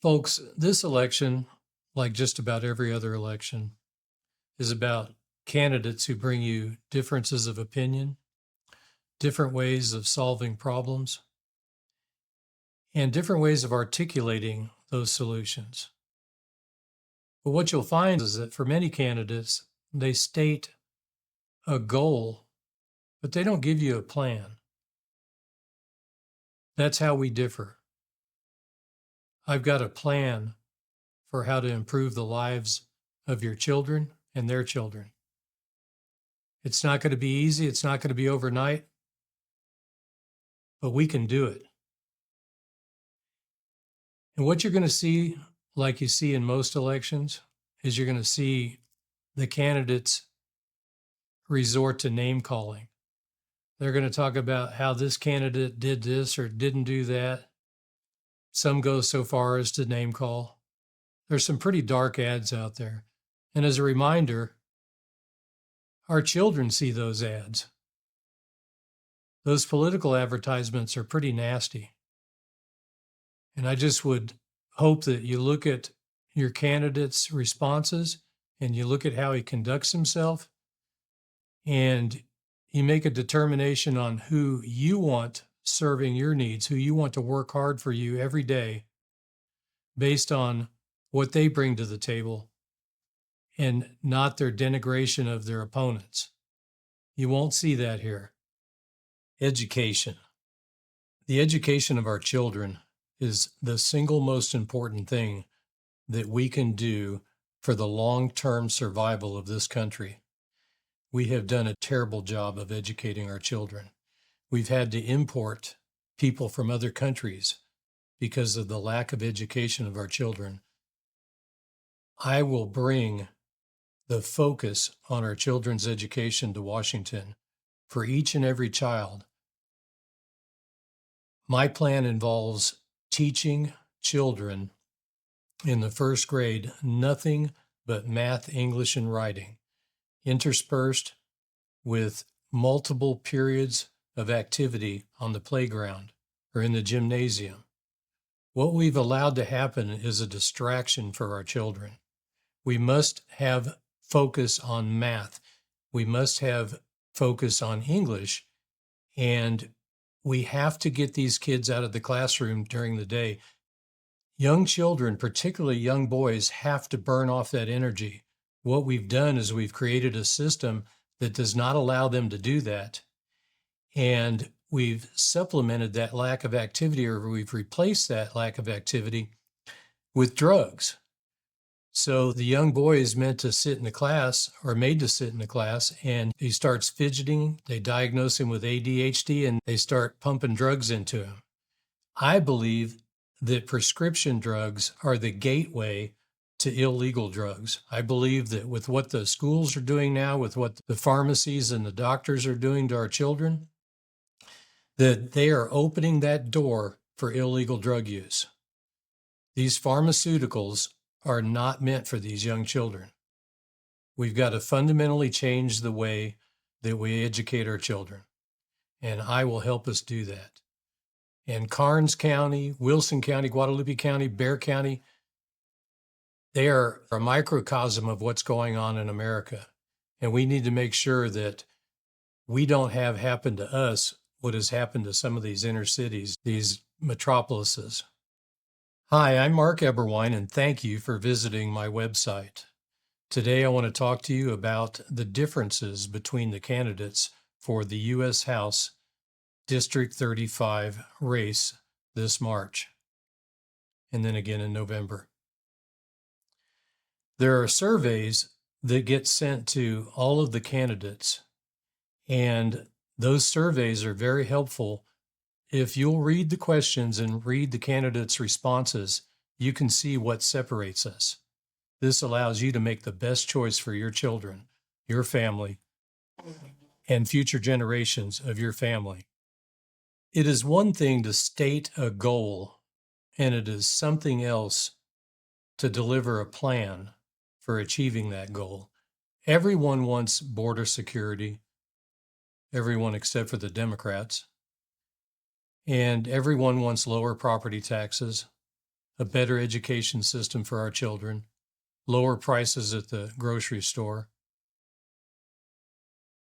Folks, this election, like just about every other election, is about candidates who bring you differences of opinion, different ways of solving problems, and different ways of articulating those solutions. But what you'll find is that for many candidates, they state a goal, but they don't give you a plan. That's how we differ. I've got a plan for how to improve the lives of your children and their children. It's not going to be easy. It's not going to be overnight, but we can do it. And what you're going to see, like you see in most elections, is you're going to see the candidates resort to name calling. They're going to talk about how this candidate did this or didn't do that. Some go so far as to name call. There's some pretty dark ads out there. And as a reminder, our children see those ads. Those political advertisements are pretty nasty. And I just would hope that you look at your candidate's responses and you look at how he conducts himself and you make a determination on who you want serving your needs, who you want to work hard for you every day based on what they bring to the table and not their denigration of their opponents. You won't see that here. Education. The education of our children is the single most important thing that we can do for the long-term survival of this country. We have done a terrible job of educating our children. We've had to import people from other countries because of the lack of education of our children. I will bring the focus on our children's education to Washington for each and every child. My plan involves teaching children in the first grade nothing but math, English, and writing, interspersed with multiple periods of activity on the playground or in the gymnasium. What we've allowed to happen is a distraction for our children. We must have focus on math. We must have focus on English, and we have to get these kids out of the classroom during the day. Young children, particularly young boys, have to burn off that energy. What we've done is we've created a system that does not allow them to do that. And we've supplemented that lack of activity, or we've replaced that lack of activity with drugs. So the young boy is meant to sit in the class or made to sit in the class, and he starts fidgeting. They diagnose him with ADHD and they start pumping drugs into him. I believe that prescription drugs are the gateway to illegal drugs. I believe that with what the schools are doing now, with what the pharmacies and the doctors are doing to our children, that they are opening that door for illegal drug use. These pharmaceuticals are not meant for these young children. We've got to fundamentally change the way that we educate our children, and I will help us do that. And Karnes County, Wilson County, Guadalupe County, Bexar County, they are a microcosm of what's going on in America. And we need to make sure that we don't have happen to us what has happened to some of these inner cities, these metropolises. Hi, I'm Mark Eberwine, and thank you for visiting my website. Today, I want to talk to you about the differences between the candidates for the U.S. House District 35 race this March, and then again in November. There are surveys that get sent to all of the candidates, and those surveys are very helpful. If you'll read the questions and read the candidates' responses, you can see what separates us. This allows you to make the best choice for your children, your family, and future generations of your family. It is one thing to state a goal, and it is something else to deliver a plan for achieving that goal. Everyone wants border security, everyone except for the Democrats. And everyone wants lower property taxes. a better education system for our children, lower prices at the grocery store.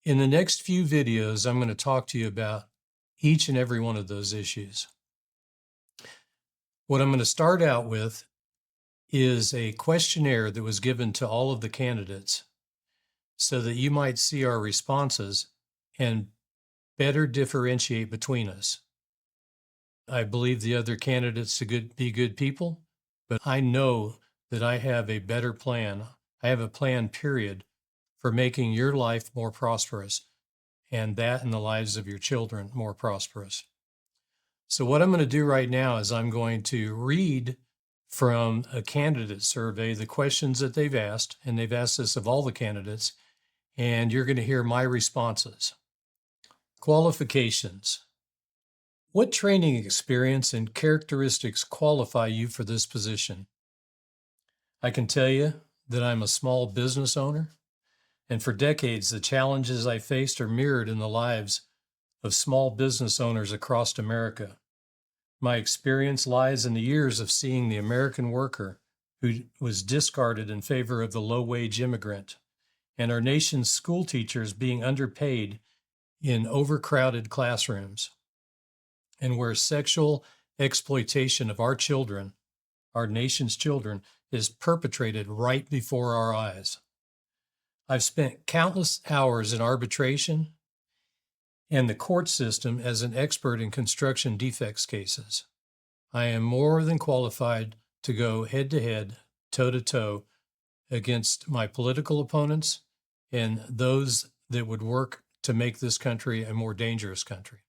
In the next few videos, I'm going to talk to you about each and every one of those issues. What I'm going to start out with is a questionnaire that was given to all of the candidates so that you might see our responses and better differentiate between us. I believe the other candidates to be good people, but I know that I have a better plan. I have a plan, period, for making your life more prosperous, and that and the lives of your children more prosperous. So what I'm going to do right now is I'm going to read from a candidate survey the questions that they've asked, and they've asked this of all the candidates, and you're going to hear my responses. Qualifications. What training experience and characteristics qualify you for this position? I can tell you that I'm a small business owner, and for decades, the challenges I faced are mirrored in the lives of small business owners across America. My experience lies in the years of seeing the American worker who was discarded in favor of the low-wage immigrant, and our nation's school teachers being underpaid in overcrowded classrooms, and where sexual exploitation of our children, our nation's children, is perpetrated right before our eyes. I've spent countless hours in arbitration and the court system as an expert in construction defects cases. I am more than qualified to go head-to-head, toe-to-toe against my political opponents and those that would work to make this country a more dangerous country.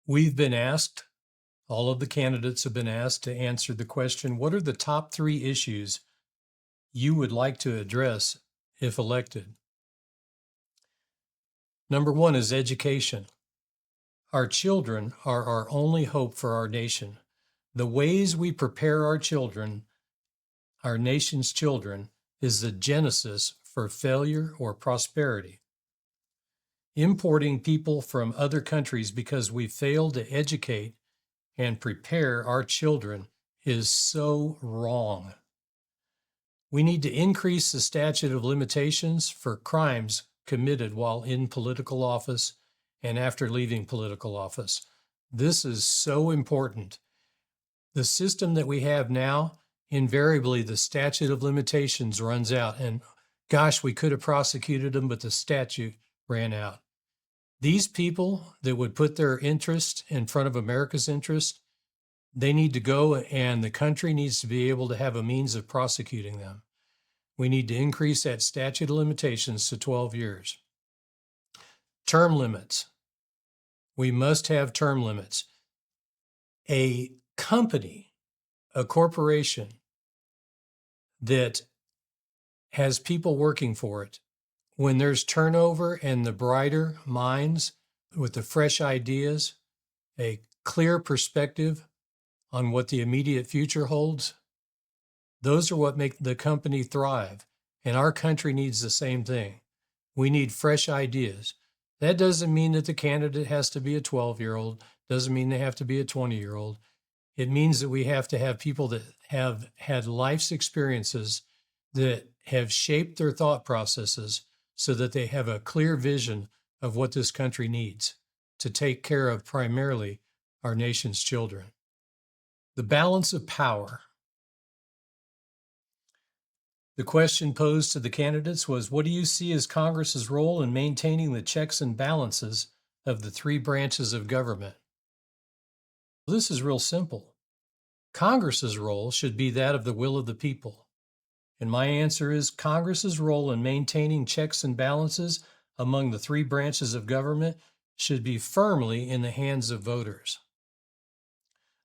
We've been asked, all of the candidates have been asked to answer the question, what are the top 3 issues you would like to address if elected? Number 1 is education. Our children are our only hope for our nation. The ways we prepare our children, our nation's children, is the genesis for failure or prosperity. Importing people from other countries because we failed to educate and prepare our children is so wrong. We need to increase the statute of limitations for crimes committed while in political office and after leaving political office. This is so important. The system that we have now, invariably the statute of limitations runs out, and gosh, we could have prosecuted them, but the statute ran out. These people that would put their interest in front of America's interest, they need to go, and the country needs to be able to have a means of prosecuting them. We need to increase that statute of limitations to 12 years. Term limits. We must have term limits. A company, a corporation that has people working for it, when there's turnover and the brighter minds with the fresh ideas, a clear perspective on what the immediate future holds, those are what make the company thrive. And our country needs the same thing. We need fresh ideas. That doesn't mean that the candidate has to be a 12-year-old, doesn't mean they have to be a 20-year-old. It means that we have to have people that have had life's experiences that have shaped their thought processes so that they have a clear vision of what this country needs to take care of primarily our nation's children. The balance of power. The question posed to the candidates was, what do you see as Congress's role in maintaining the checks and balances of the 3 branches of government? This is real simple. Congress's role should be that of the will of the people. And my answer is Congress's role in maintaining checks and balances among the 3 branches of government should be firmly in the hands of voters.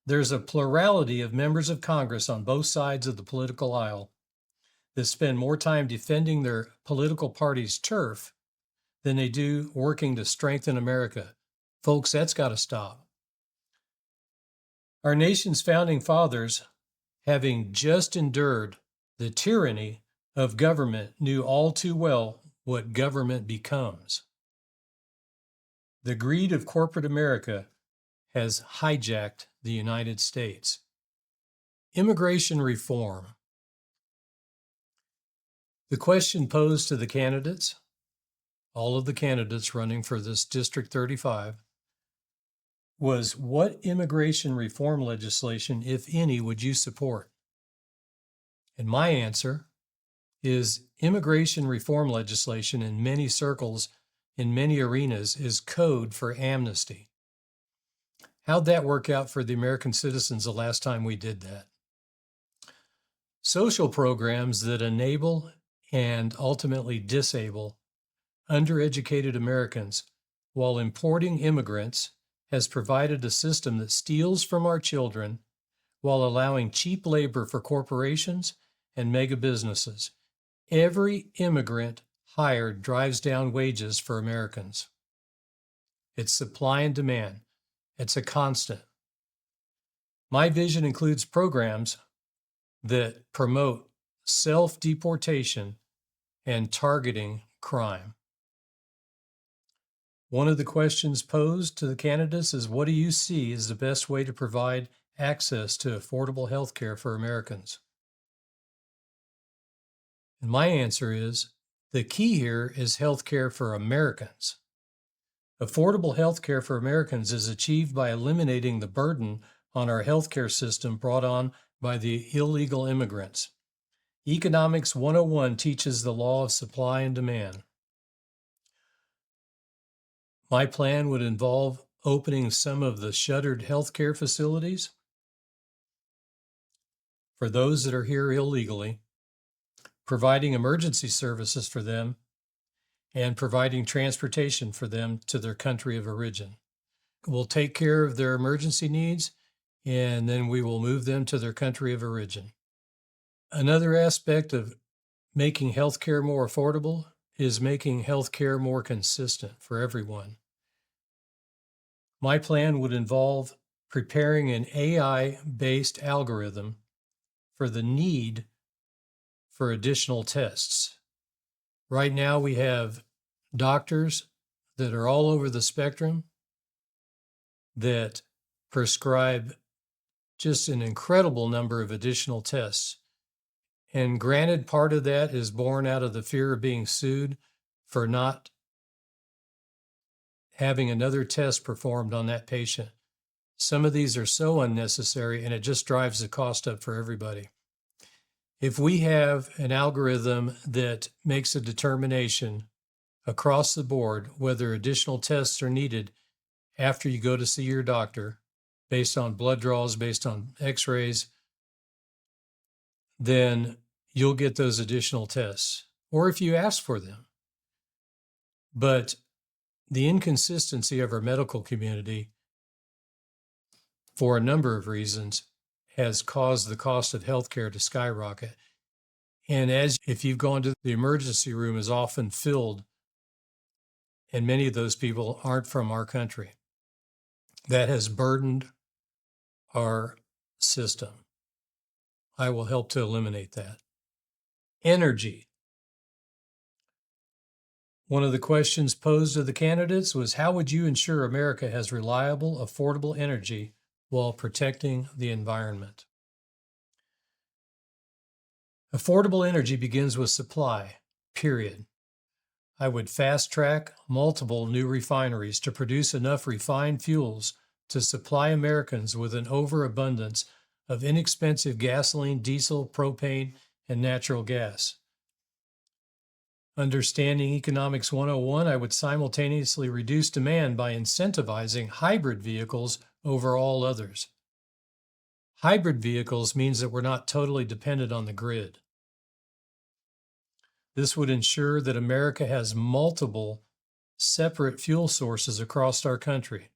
There's a plurality of members of Congress on both sides of the political aisle that spend more time defending their political party's turf than they do working to strengthen America. Folks, that's got to stop. Our nation's founding fathers, having just endured the tyranny of government, knew all too well what government becomes. The greed of corporate America has hijacked the United States. Immigration reform. The question posed to the candidates, all of the candidates running for this District 35, was what immigration reform legislation, if any, would you support? And my answer is immigration reform legislation in many circles, in many arenas, is code for amnesty. How'd that work out for the American citizens the last time we did that? Social programs that enable and ultimately disable undereducated Americans while importing immigrants has provided a system that steals from our children while allowing cheap labor for corporations and mega businesses. Every immigrant hired drives down wages for Americans. It's supply and demand. It's a constant. My vision includes programs that promote self-deportation and targeting crime. One of the questions posed to the candidates is, what do you see as the best way to provide access to affordable health care for Americans? And my answer is, the key here is health care for Americans. Affordable health care for Americans is achieved by eliminating the burden on our health care system brought on by the illegal immigrants. Economics 101 teaches the law of supply and demand. My plan would involve opening some of the shuttered healthcare facilities for those that are here illegally, providing emergency services for them, and providing transportation for them to their country of origin. We'll take care of their emergency needs, and then we will move them to their country of origin. Another aspect of making healthcare more affordable is making healthcare more consistent for everyone. My plan would involve preparing an AI-based algorithm for the need for additional tests. Right now, we have doctors that are all over the spectrum that prescribe just an incredible number of additional tests. And granted, part of that is born out of the fear of being sued for not having another test performed on that patient. Some of these are so unnecessary, and it just drives the cost up for everybody. If we have an algorithm that makes a determination across the board whether additional tests are needed after you go to see your doctor, based on blood draws, based on x-rays, then you'll get those additional tests, or if you ask for them. But the inconsistency of our medical community, for a number of reasons, has caused the cost of healthcare to skyrocket. And if you've gone to the emergency room, is often filled, and many of those people aren't from our country. That has burdened our system. I will help to eliminate that. Energy. One of the questions posed to the candidates was, how would you ensure America has reliable, affordable energy while protecting the environment? Affordable energy begins with supply, period. I would fast-track multiple new refineries to produce enough refined fuels to supply Americans with an overabundance of inexpensive gasoline, diesel, propane, and natural gas. Understanding Economics 101, I would simultaneously reduce demand by incentivizing hybrid vehicles over all others. Hybrid vehicles means that we're not totally dependent on the grid. This would ensure that America has multiple separate fuel sources across our country.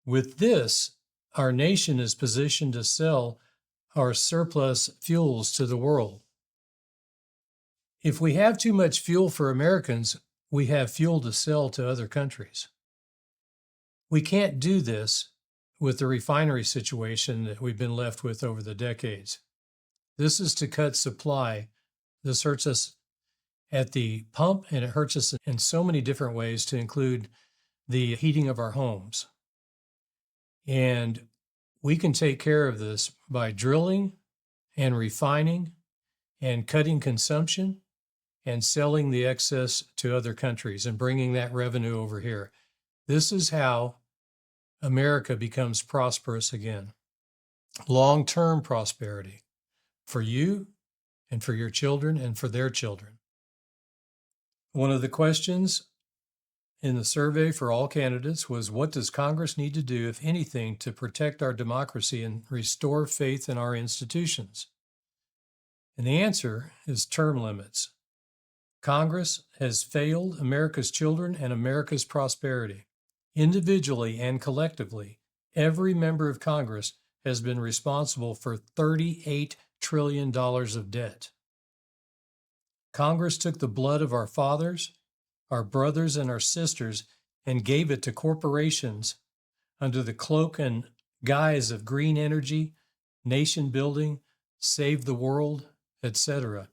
With this, our nation is positioned to sell our surplus fuels to the world. If we have too much fuel for Americans, we have fuel to sell to other countries. We can't do this with the refinery situation that we've been left with over the decades. This is to cut supply. This hurts us at the pump, and it hurts us in so many different ways, to include the heating of our homes. And We can take care of this by drilling and refining and cutting consumption and selling the excess to other countries and bringing that revenue over here. This is how America becomes prosperous again. Long-term prosperity for you and for your children and for their children. One of the questions in the survey for all candidates was, what does Congress need to do, if anything, to protect our democracy and restore faith in our institutions? And the answer is term limits. Congress has failed America's children and America's prosperity. Individually and collectively, every member of Congress has been responsible for $38 trillion of debt. Congress took the blood of our fathers, our brothers, and our sisters and gave it to corporations under the cloak and guise of green energy, nation building, save the world, etc.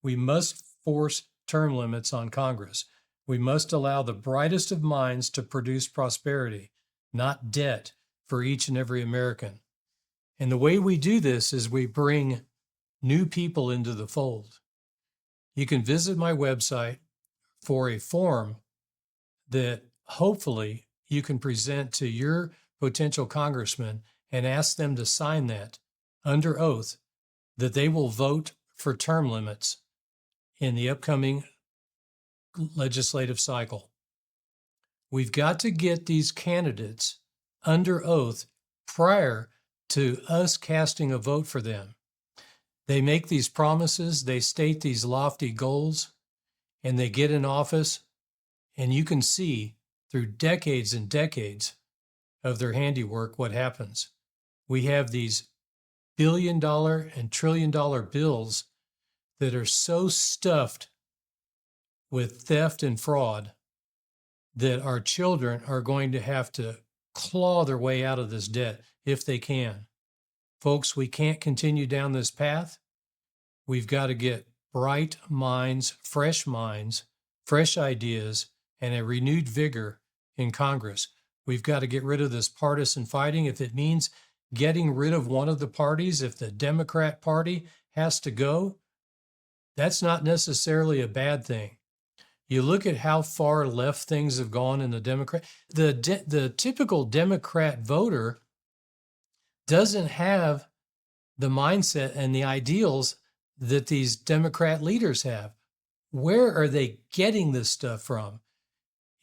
We must force term limits on Congress. We must allow the brightest of minds to produce prosperity, not debt, for each and every American. And the way we do this is we bring new people into the fold. You can visit my website for a form that hopefully you can present to your potential congressman and ask them to sign that under oath that they will vote for term limits in the upcoming legislative cycle. We've got to get these candidates under oath prior to us casting a vote for them. They make these promises, they state these lofty goals, and they get in office, and you can see through decades and decades of their handiwork what happens. We have these billion-dollar and trillion-dollar bills that are so stuffed with theft and fraud that our children are going to have to claw their way out of this debt if they can. Folks, we can't continue down this path. We've got to get bright minds, fresh ideas, and a renewed vigor in Congress. We've got to get rid of this partisan fighting. If it means getting rid of one of the parties, if the Democrat Party has to go, that's not necessarily a bad thing. You look at how far left things have gone in the Democrat. The typical Democrat voter doesn't have the mindset and the ideals that these Democrat leaders have. Where are they getting this stuff from?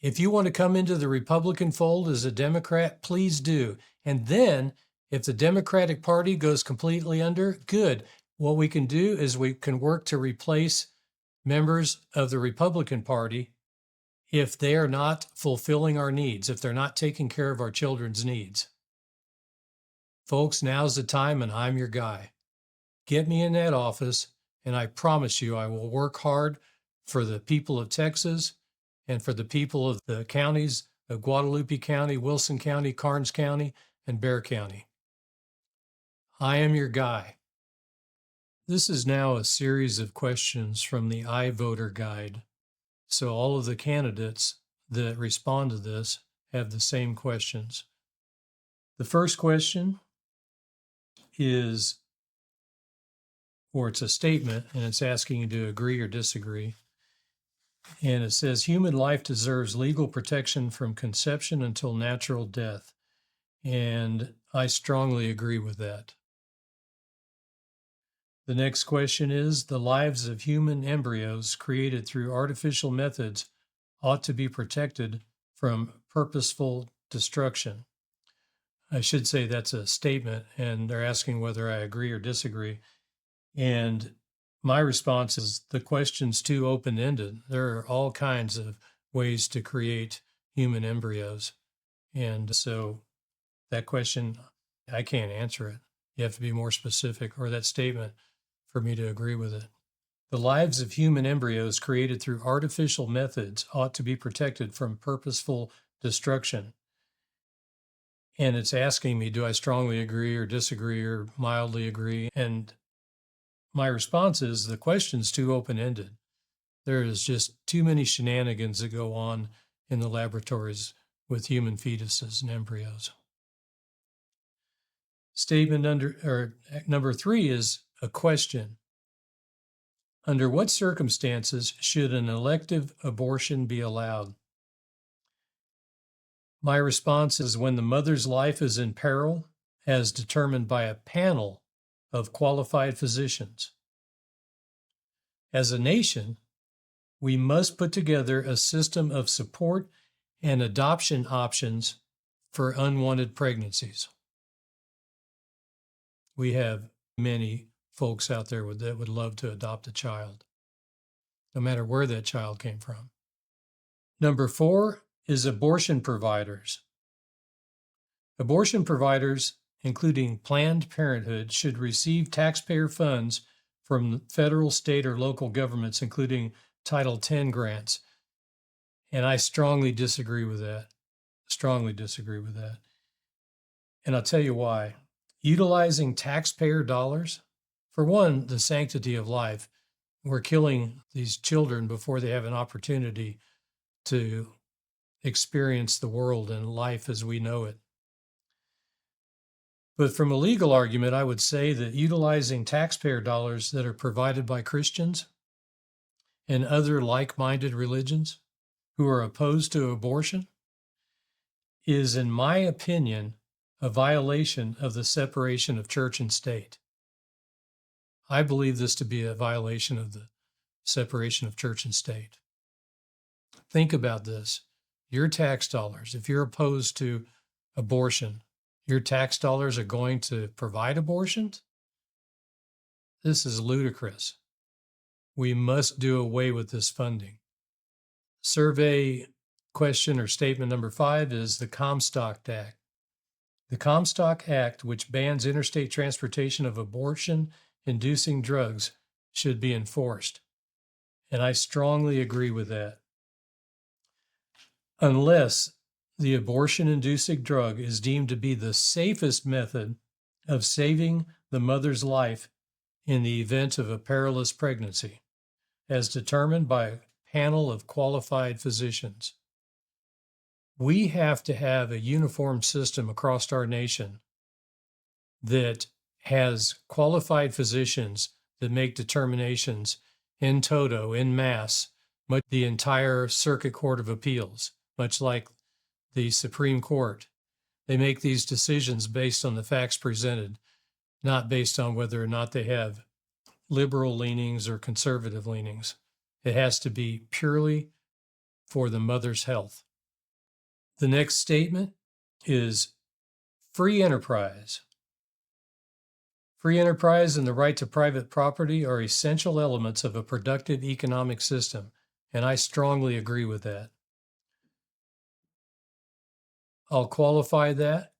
If you want to come into the Republican fold as a Democrat, please do. And then if the Democratic Party goes completely under, good. What we can do is we can work to replace members of the Republican Party if they are not fulfilling our needs, if they're not taking care of our children's needs. Folks, now's the time, and I'm your guy. Get me in that office, and I promise you I will work hard for the people of Texas and for the people of the counties of Guadalupe County, Wilson County, Karnes County, and Bexar County. I am your guy. This is now a series of questions from the iVoter Guide. So all of the candidates that respond to this have the same questions. The first question is, or it's a statement, and it's asking you to agree or disagree. And it says, human life deserves legal protection from conception until natural death. And I strongly agree with that. The next question is, the lives of human embryos created through artificial methods ought to be protected from purposeful destruction. I should say that's a statement, and they're asking whether I agree or disagree. And my response is the question's too open-ended. There are all kinds of ways to create human embryos. And so that question, I can't answer it. You have to be more specific, or that statement, for me to agree with it. The lives of human embryos created through artificial methods ought to be protected from purposeful destruction. And it's asking me, do I strongly agree or disagree or mildly agree? And my response is the question's too open-ended. There is just too many shenanigans that go on in the laboratories with human fetuses and embryos. Number 3 is a question. Under what circumstances should an elective abortion be allowed? My response is when the mother's life is in peril, as determined by a panel of qualified physicians. As a nation, we must put together a system of support and adoption options for unwanted pregnancies. We have many folks out there that would love to adopt a child, no matter where that child came from. Number 4 is abortion providers. Abortion providers, including Planned Parenthood, should receive taxpayer funds from federal, state, or local governments, including Title X grants. And I strongly disagree with that. And I'll tell you why. Utilizing taxpayer dollars, for one, the sanctity of life. We're killing these children before they have an opportunity to experience the world and life as we know it. But from a legal argument, I would say that utilizing taxpayer dollars that are provided by Christians and other like-minded religions who are opposed to abortion is, in my opinion, a violation of the separation of church and state. I believe this to be a violation of the separation of church and state. Think about this. Your tax dollars, if you're opposed to abortion, your tax dollars are going to provide abortions? This is ludicrous. We must do away with this funding. Survey question or statement number 5 is the Comstock Act. The Comstock Act, which bans interstate transportation of abortion-inducing drugs, should be enforced. And I strongly agree with that. Unless the abortion-inducing drug is deemed to be the safest method of saving the mother's life in the event of a perilous pregnancy, as determined by a panel of qualified physicians. We have to have a uniform system across our nation that has qualified physicians that make determinations in toto, in mass, much the entire Circuit Court of Appeals, much like the Supreme Court. They make these decisions based on the facts presented, not based on whether or not they have liberal leanings or conservative leanings. It has to be purely for the mother's health. The next statement is free enterprise. Free enterprise and the right to private property are essential elements of a productive economic system, and I strongly agree with that. I'll qualify that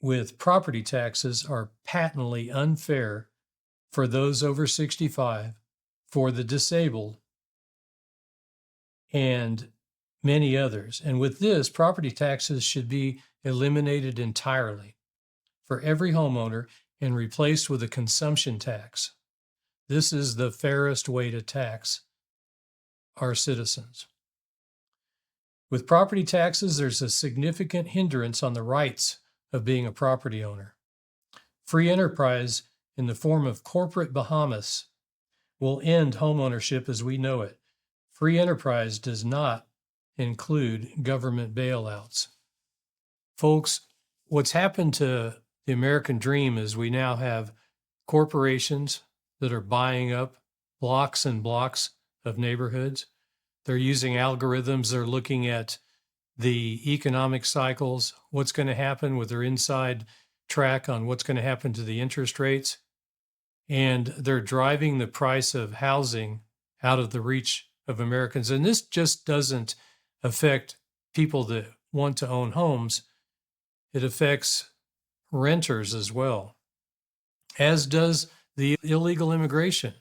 with property taxes are patently unfair for those over 65, for the disabled, and many others. And with this, property taxes should be eliminated entirely for every homeowner and replaced with a consumption tax. This is the fairest way to tax our citizens. With property taxes, there's a significant hindrance on the rights of being a property owner. Free enterprise in the form of corporate Bahamas will end homeownership as we know it. Free enterprise does not include government bailouts. Folks, what's happened to the American dream is we now have corporations that are buying up blocks and blocks of neighborhoods. They're using algorithms. They're looking at the economic cycles, what's going to happen with their inside track on what's going to happen to the interest rates. And they're driving the price of housing out of the reach of Americans. And this just doesn't affect people that want to own homes. It affects renters as well, as does the illegal immigration.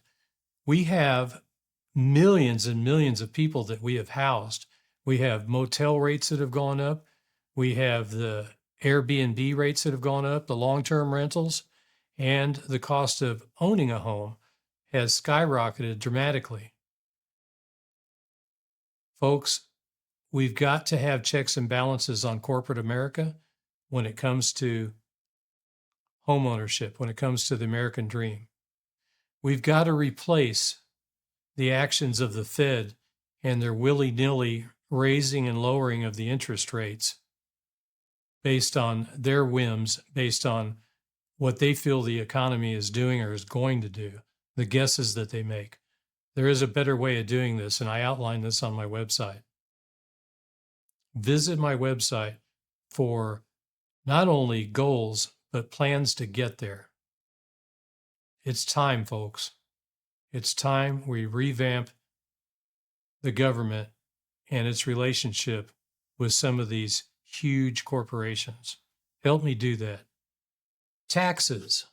We have millions and millions of people that we have housed. We have motel rates that have gone up. We have the Airbnb rates that have gone up, the long-term rentals, and the cost of owning a home has skyrocketed dramatically. Folks, we've got to have checks and balances on corporate America when it comes to homeownership when it comes to the American dream. We've got to replace the actions of the Fed and their willy-nilly raising and lowering of the interest rates based on their whims, based on what they feel the economy is doing or is going to do, the guesses that they make. There is a better way of doing this, and I outline this on my website. Visit my website for not only goals, but plans to get there. It's time, folks. It's time we revamp the government and its relationship with some of these huge corporations. Help me do that. Taxes.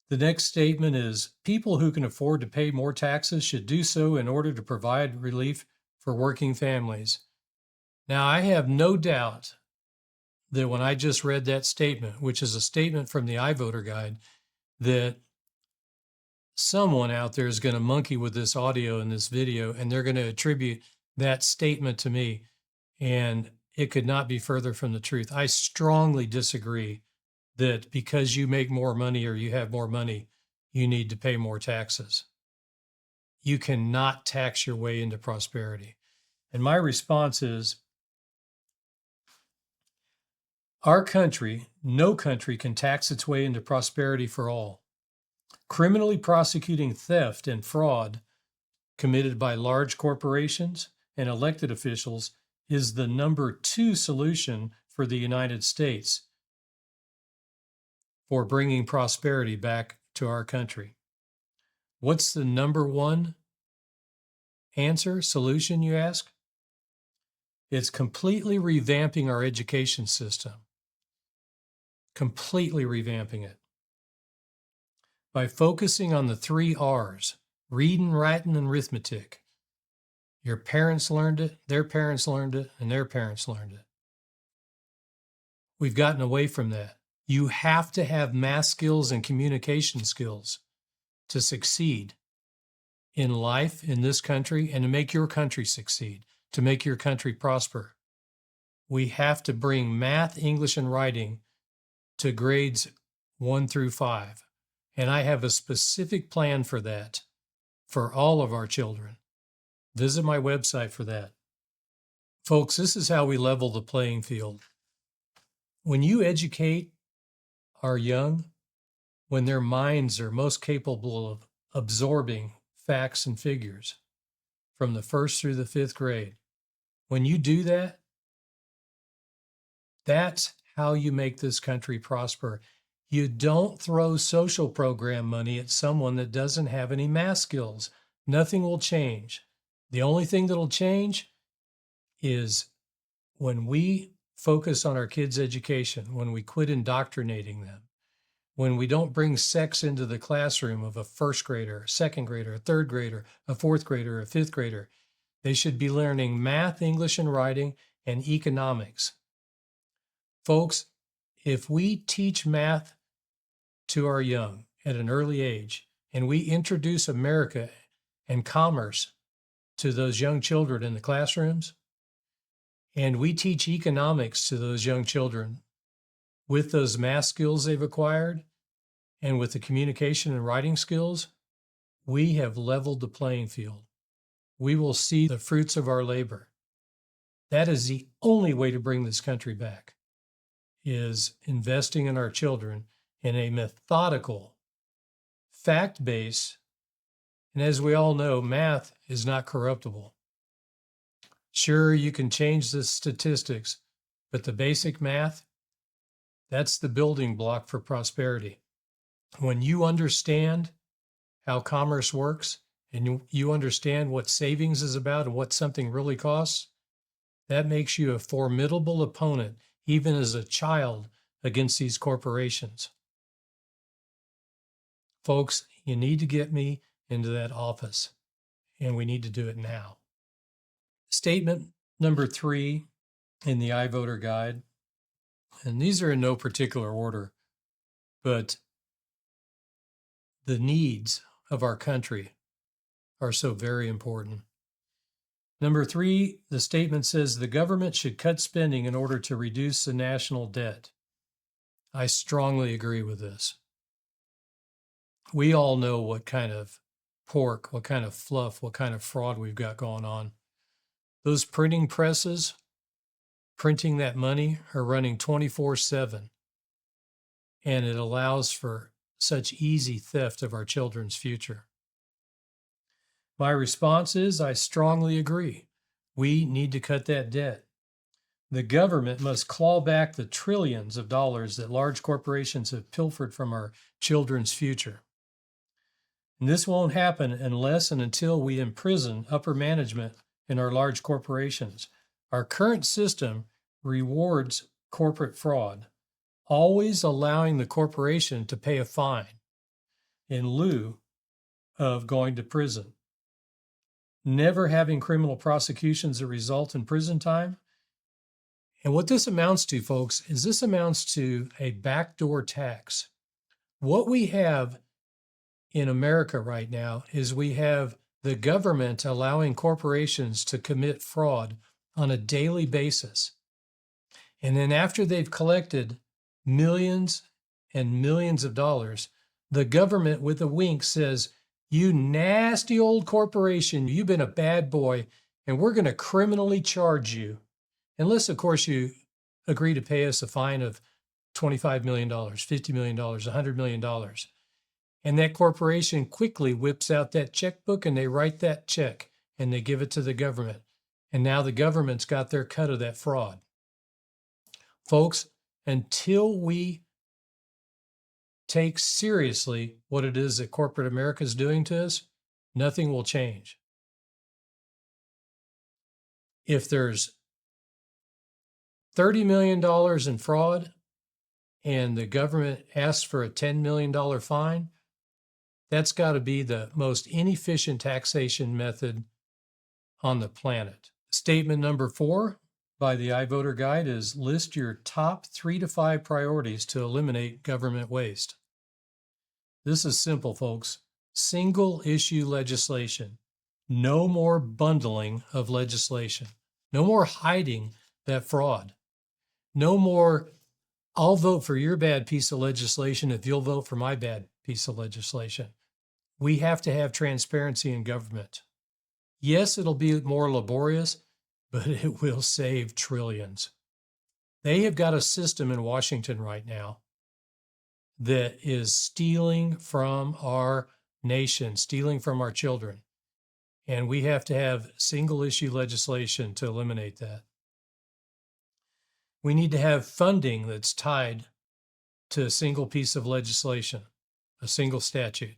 The next statement is, people who can afford to pay more taxes should do so in order to provide relief for working families. Now, I have no doubt that when I just read that statement, which is a statement from the iVoter Guide, that someone out there is going to monkey with this audio and this video, and they're going to attribute that statement to me. And it could not be further from the truth. I strongly disagree that because you make more money or you have more money, you need to pay more taxes. You cannot tax your way into prosperity. And my response is, our country, no country can tax its way into prosperity for all. Criminally prosecuting theft and fraud committed by large corporations and elected officials is the number 2 solution for the United States for bringing prosperity back to our country. What's the number 1 answer, solution, you ask? It's completely revamping our education system. Completely revamping it. By focusing on the 3 R's, reading, writing, and arithmetic. Your parents learned it, their parents learned it, and their parents learned it. We've gotten away from that. You have to have math skills and communication skills to succeed in life in this country and to make your country succeed, to make your country prosper. We have to bring math, English, and writing to grades 1 through 5. And I have a specific plan for that for all of our children. Visit my website for that. Folks, this is how we level the playing field. When you educate our young, when their minds are most capable of absorbing facts and figures from the 1st through the 5th grade, when you do that, that's how you make this country prosper. You don't throw social program money at someone that doesn't have any math skills. Nothing will change. The only thing that'll change is when we focus on our kids' education, when we quit indoctrinating them, when we don't bring sex into the classroom of a 1st grader, a 2nd grader, a 3rd grader, a 4th grader, a 5th grader. They should be learning math, English, and writing, and economics. Folks, if we teach math to our young at an early age, and we introduce America and commerce to those young children in the classrooms, and we teach economics to those young children with those math skills they've acquired and with the communication and writing skills, we have leveled the playing field. We will see the fruits of our labor. That is the only way to bring this country back, is investing in our children in a methodical, fact-based, and as we all know, math is not corruptible. Sure, you can change the statistics, but the basic math, that's the building block for prosperity. When you understand how commerce works and you understand what savings is about and what something really costs, that makes you a formidable opponent, even as a child, against these corporations. Folks, you need to get me into that office, and we need to do it now. Statement number 3 in the iVoter Guide, and these are in no particular order, but the needs of our country are so very important. Number 3, the statement says the government should cut spending in order to reduce the national debt. I strongly agree with this. We all know what kind of pork, what kind of fluff, what kind of fraud we've got going on. Those printing presses, printing that money, are running 24/7. And it allows for such easy theft of our children's future. My response is I strongly agree. We need to cut that debt. The government must claw back the trillions of dollars that large corporations have pilfered from our children's future. And this won't happen unless and until we imprison upper management in our large corporations. Our current system rewards corporate fraud, always allowing the corporation to pay a fine in lieu of going to prison, never having criminal prosecutions that result in prison time. And what this amounts to, folks, is this amounts to a backdoor tax. What we have in America right now is we have the government allowing corporations to commit fraud on a daily basis. And then after they've collected millions and millions of dollars, the government with a wink says, "You nasty old corporation, you've been a bad boy, and we're going to criminally charge you." Unless, of course, you agree to pay us a fine of $25 million, $50 million, $100 million. And that corporation quickly whips out that checkbook and they write that check and they give it to the government. And now the government's got their cut of that fraud. Folks, until we take seriously what it is that corporate America is doing to us, nothing will change. If there's $30 million in fraud and the government asks for a $10 million fine, that's got to be the most inefficient taxation method on the planet. Statement number 4 by the iVoter Guide is list your top 3 to 5 priorities to eliminate government waste. This is simple, folks. Single issue legislation. No more bundling of legislation. No more hiding that fraud. No more, I'll vote for your bad piece of legislation if you'll vote for my bad piece of legislation. We have to have transparency in government. Yes, it'll be more laborious, but it will save trillions. They have got a system in Washington right now that is stealing from our nation, stealing from our children. And we have to have single issue legislation to eliminate that. We need to have funding that's tied to a single piece of legislation, a single statute,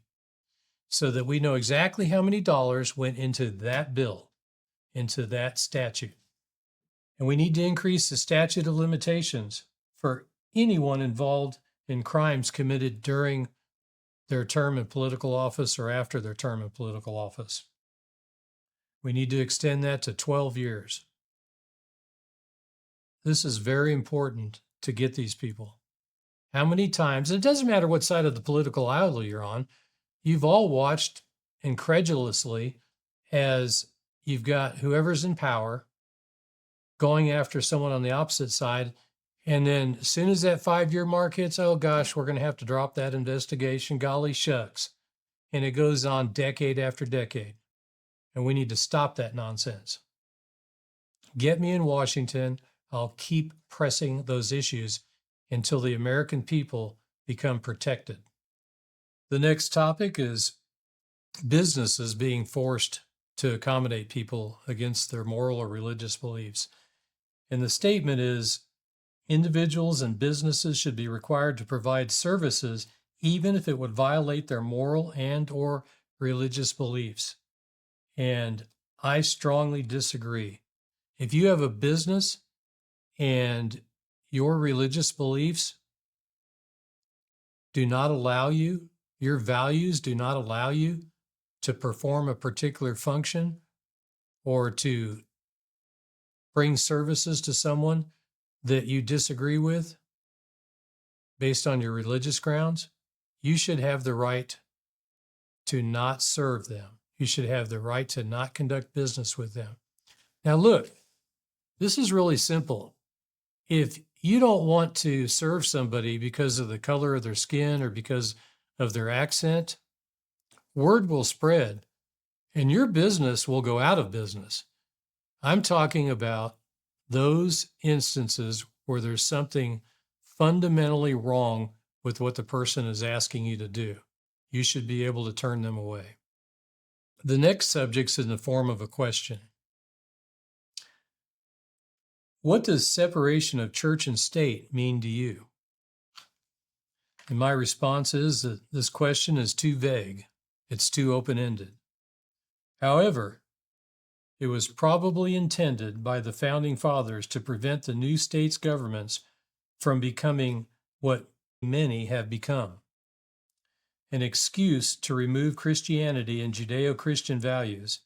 so that we know exactly how many dollars went into that bill, into that statute. And we need to increase the statute of limitations for anyone involved in crimes committed during their term in political office or after their term in political office. We need to extend that to 12 years. This is very important to get these people. How many times, and it doesn't matter what side of the political aisle you're on, you've all watched incredulously as you've got whoever's in power going after someone on the opposite side. And then as soon as that 5-year mark hits, oh gosh, we're going to have to drop that investigation. Golly shucks. And it goes on decade after decade. And we need to stop that nonsense. Get me in Washington. I'll keep pressing those issues until the American people become protected. The next topic is businesses being forced to accommodate people against their moral or religious beliefs. And the statement is, individuals and businesses should be required to provide services even if it would violate their moral and or religious beliefs. And I strongly disagree. If you have a business and your religious beliefs do not allow you, your values do not allow you to perform a particular function or to bring services to someone that you disagree with based on your religious grounds, you should have the right to not serve them. You should have the right to not conduct business with them. Now look, this is really simple. If you don't want to serve somebody because of the color of their skin or because of their accent. Word will spread and your business will go out of business. I'm talking about those instances where there's something fundamentally wrong with what the person is asking you to do. You should be able to turn them away. The next subject's in the form of a question. What does separation of church and state mean to you? And my response is that this question is too vague. It's too open-ended. However, it was probably intended by the founding fathers to prevent the new states' governments from becoming what many have become, an excuse to remove Christianity and Judeo-Christian values.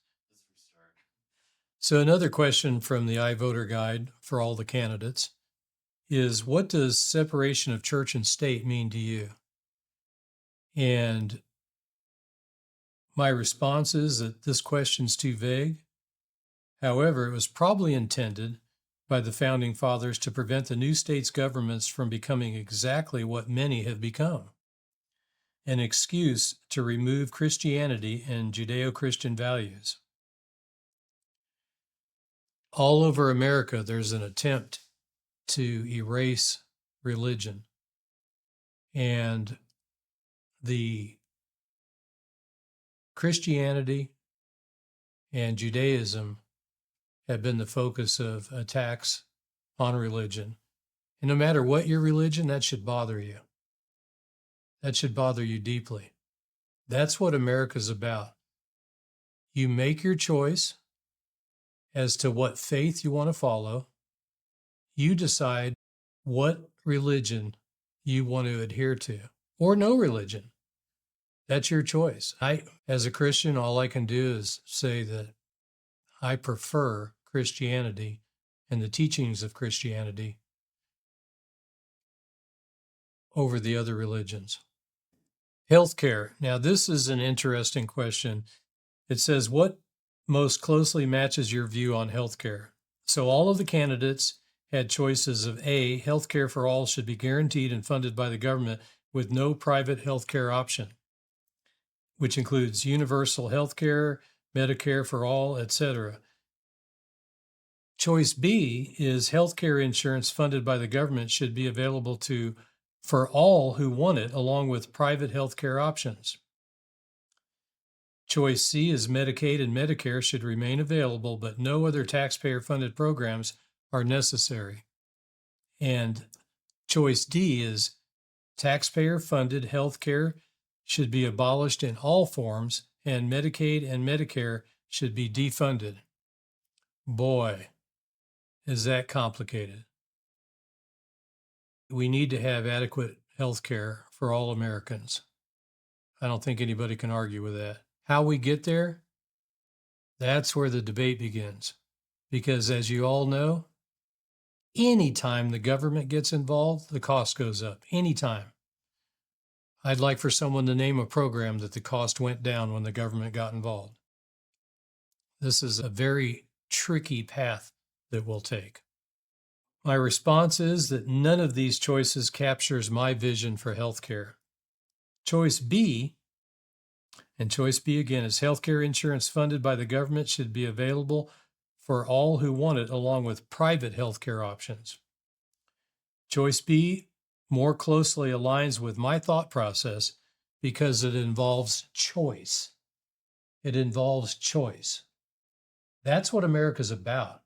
So another question from the iVoter Guide for all the candidates is, what does separation of church and state mean to you? And my response is that this question's too vague. However, it was probably intended by the founding fathers to prevent the new states' governments from becoming exactly what many have become, an excuse to remove Christianity and Judeo-Christian values. All over America, there's an attempt to erase religion. And the Christianity and Judaism have been the focus of attacks on religion. And no matter what your religion, that should bother you. That should bother you deeply. That's what America's about. You make your choice as to what faith you want to follow. You decide what religion you want to adhere to, or no religion. That's your choice. As a Christian, all I can do is say that I prefer Christianity and the teachings of Christianity over the other religions. Healthcare. Now, this is an interesting question. It says, what most closely matches your view on healthcare? So all of the candidates had choices of A, healthcare for all should be guaranteed and funded by the government with no private healthcare option, which includes universal healthcare, Medicare for all, etc. Choice B is healthcare insurance funded by the government should be available for all who want it, along with private healthcare options. Choice C is Medicaid and Medicare should remain available, but no other taxpayer-funded programs are necessary. And choice D is taxpayer-funded healthcare should be abolished in all forms, and Medicaid and Medicare should be defunded. Boy, is that complicated. We need to have adequate health care for all Americans. I don't think anybody can argue with that. How we get there, that's where the debate begins. Because as you all know, anytime the government gets involved, the cost goes up. Anytime. I'd like for someone to name a program that the cost went down when the government got involved. This is a very tricky path that we'll take. My response is that none of these choices captures my vision for healthcare. Choice B, and choice B again, is healthcare insurance funded by the government should be available for all who want it, along with private healthcare options. Choice B more closely aligns with my thought process because it involves choice. It involves choice. That's what America's about.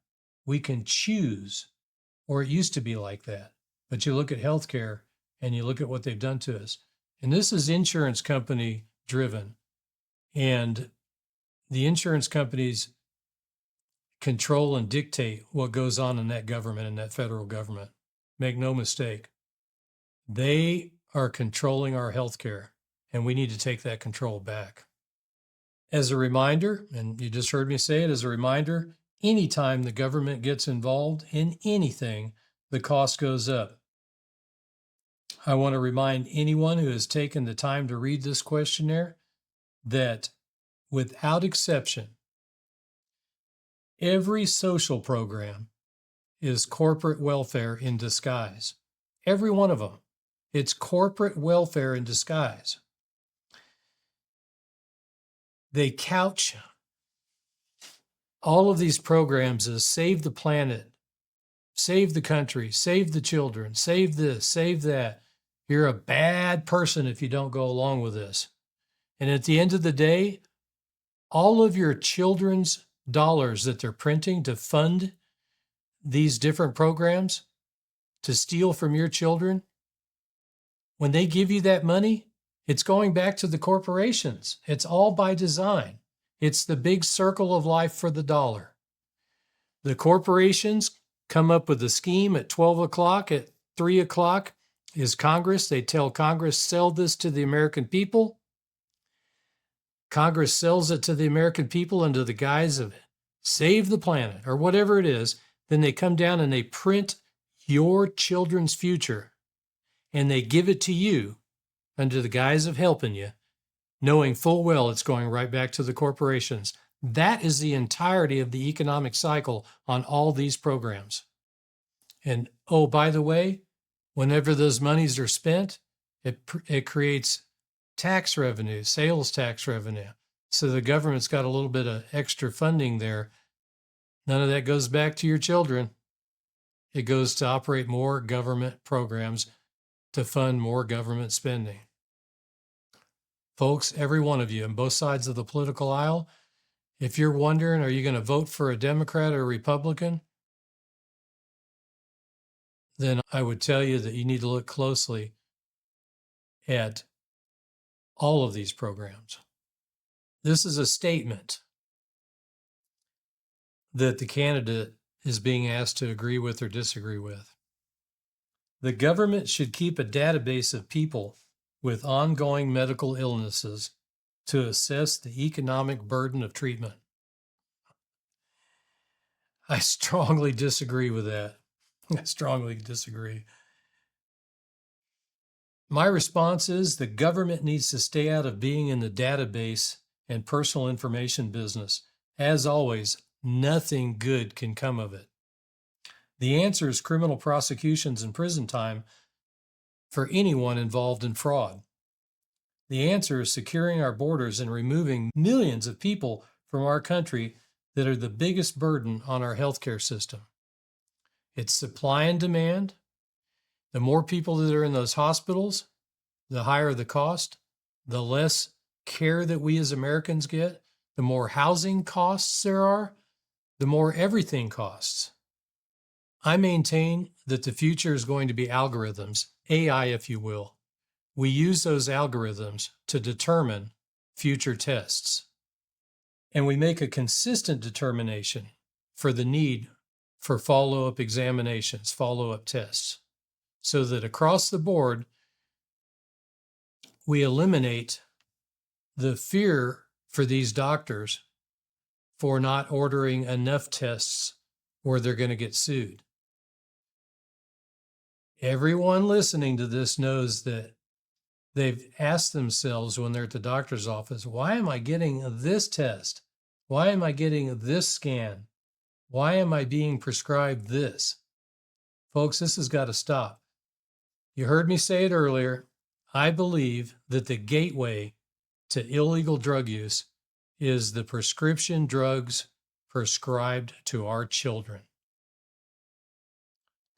We can choose, or it used to be like that. But you look at healthcare and you look at what they've done to us. And this is insurance company driven. And the insurance companies control and dictate what goes on in that government, in that federal government. Make no mistake. They are controlling our healthcare, and we need to take that control back. As a reminder, and you just heard me say it as a reminder, anytime the government gets involved in anything, the cost goes up. I want to remind anyone who has taken the time to read this questionnaire that without exception, every social program is corporate welfare in disguise. Every one of them. It's corporate welfare in disguise. They couch all of these programs as save the planet, save the country, save the children, save this, save that. You're a bad person if you don't go along with this. And at the end of the day, all of your children's dollars that they're printing to fund these different programs, to steal from your children, when they give you that money, it's going back to the corporations. It's all by design. It's the big circle of life for the dollar. The corporations come up with a scheme at 12 o'clock, at 3 o'clock is Congress. They tell Congress, sell this to the American people. Congress sells it to the American people under the guise of save the planet or whatever it is. Then they come down and they print your children's future and they give it to you under the guise of helping you, knowing full well it's going right back to the corporations. That is the entirety of the economic cycle on all these programs. And oh, by the way, whenever those monies are spent, it creates tax revenue, sales tax revenue. So the government's got a little bit of extra funding there. None of that goes back to your children. It goes to operate more government programs to fund more government spending. Folks, every one of you on both sides of the political aisle, if you're wondering, are you going to vote for a Democrat or a Republican? Then I would tell you that you need to look closely at all of these programs. This is a statement that the candidate is being asked to agree with or disagree with. The government should keep a database of people with ongoing medical illnesses to assess the economic burden of treatment. I strongly disagree with that. I strongly disagree. My response is the government needs to stay out of being in the database and personal information business. As always, nothing good can come of it. The answer is criminal prosecutions and prison time for anyone involved in fraud. The answer is securing our borders and removing millions of people from our country that are the biggest burden on our healthcare system. It's supply and demand. The more people that are in those hospitals, the higher the cost, the less care that we as Americans get, the more housing costs there are, the more everything costs. I maintain that the future is going to be algorithms, AI if you will. We use those algorithms to determine future tests. And we make a consistent determination for the need for follow-up examinations, follow-up tests, so that across the board, we eliminate the fear for these doctors for not ordering enough tests or they're going to get sued. Everyone listening to this knows that they've asked themselves when they're at the doctor's office, why am I getting this test? Why am I getting this scan? Why am I being prescribed this? Folks, this has got to stop. You heard me say it earlier. I believe that the gateway to illegal drug use is the prescription drugs prescribed to our children.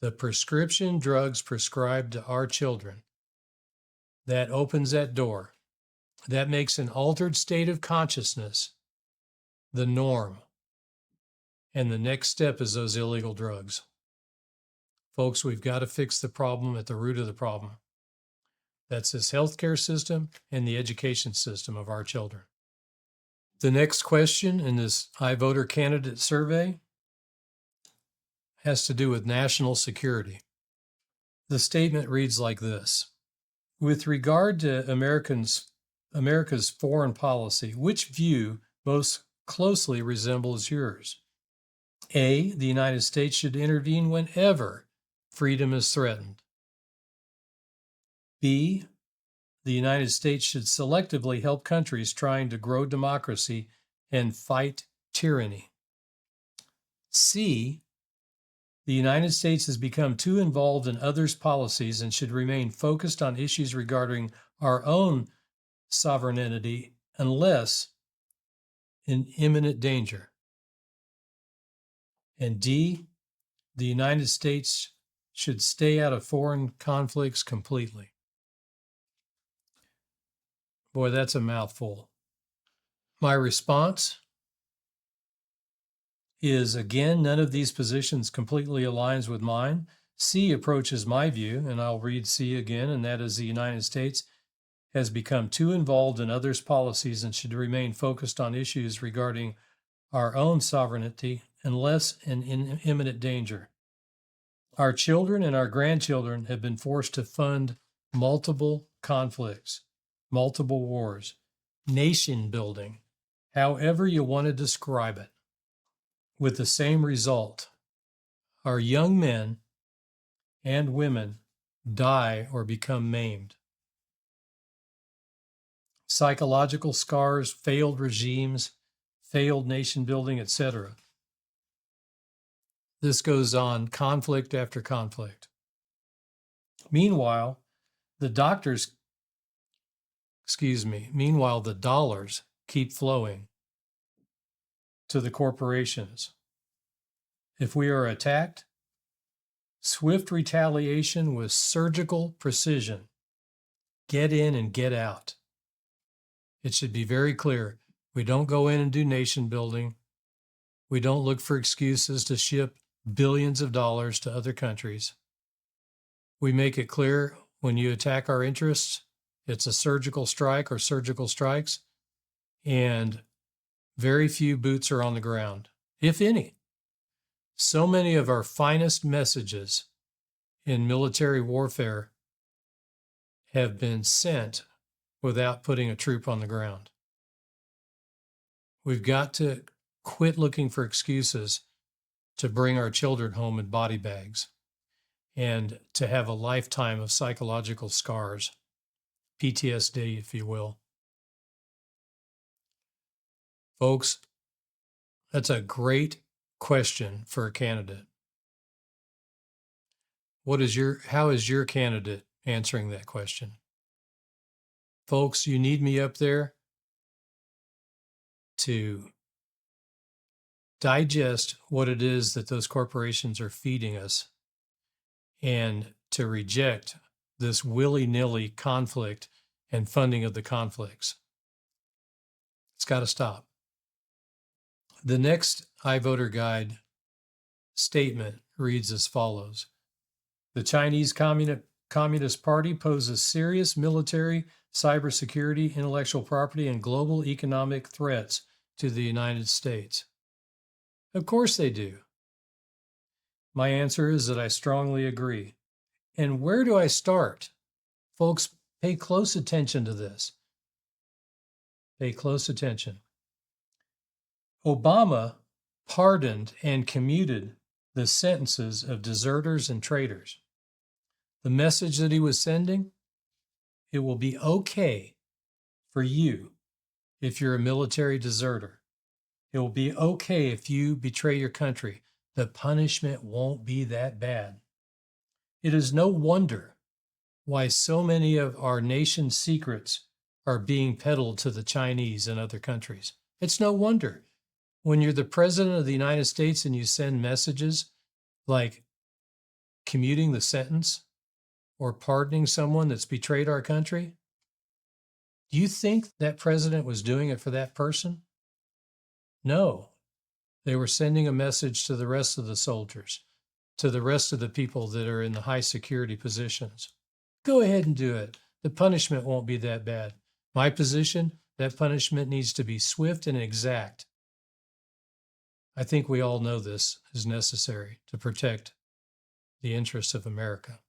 The prescription drugs prescribed to our children. That opens that door. That makes an altered state of consciousness the norm. And the next step is those illegal drugs. Folks, we've got to fix the problem at the root of the problem. That's this healthcare system and the education system of our children. The next question in this iVoter candidate survey has to do with national security. The statement reads like this. With regard to America's foreign policy, which view most closely resembles yours? A, the United States should intervene whenever freedom is threatened. B, the United States should selectively help countries trying to grow democracy and fight tyranny. C, The United States has become too involved in others' policies and should remain focused on issues regarding our own sovereignty unless in imminent danger. And D, the United States should stay out of foreign conflicts completely. Boy, that's a mouthful. My response is, again, none of these positions completely aligns with mine. C approaches my view, and I'll read C again, and that is the United States has become too involved in others' policies and should remain focused on issues regarding our own sovereignty unless in imminent danger. Our children and our grandchildren have been forced to fund multiple conflicts, multiple wars, nation building, however you want to describe it, with the same result. Our young men and women die or become maimed. Psychological scars, failed regimes, failed nation building, etc. This goes on, conflict after conflict. Meanwhile, the dollars keep flowing to the corporations. If we are attacked, swift retaliation with surgical precision. Get in and get out. It should be very clear. We don't go in and do nation building. We don't look for excuses to ship billions of dollars to other countries. We make it clear when you attack our interests, it's a surgical strike or surgical strikes, and very few boots are on the ground, if any. So many of our finest messages in military warfare have been sent without putting a troop on the ground. We've got to quit looking for excuses to bring our children home in body bags and to have a lifetime of psychological scars, PTSD, if you will. Folks, that's a great question for a candidate. How is your candidate answering that question? Folks, you need me up there to digest what it is that those corporations are feeding us and to reject this willy-nilly conflict and funding of the conflicts. It's got to stop. The next iVoter Guide statement reads as follows. The Chinese Communist Party poses serious military, cybersecurity, intellectual property, and global economic threats to the United States. Of course they do. My answer is that I strongly agree. And where do I start? Folks, pay close attention to this. Pay close attention. Obama pardoned and commuted the sentences of deserters and traitors. The message that he was sending, it will be okay for you if you're a military deserter. It will be okay if you betray your country. The punishment won't be that bad. It is no wonder why so many of our nation's secrets are being peddled to the Chinese and other countries. It's no wonder. When you're the president of the United States and you send messages like commuting the sentence or pardoning someone that's betrayed our country, do you think that president was doing it for that person? No. They were sending a message to the rest of the soldiers, to the rest of the people that are in the high security positions. Go ahead and do it. The punishment won't be that bad. My position, that punishment needs to be swift and exact. I think we all know this is necessary to protect the interests of America.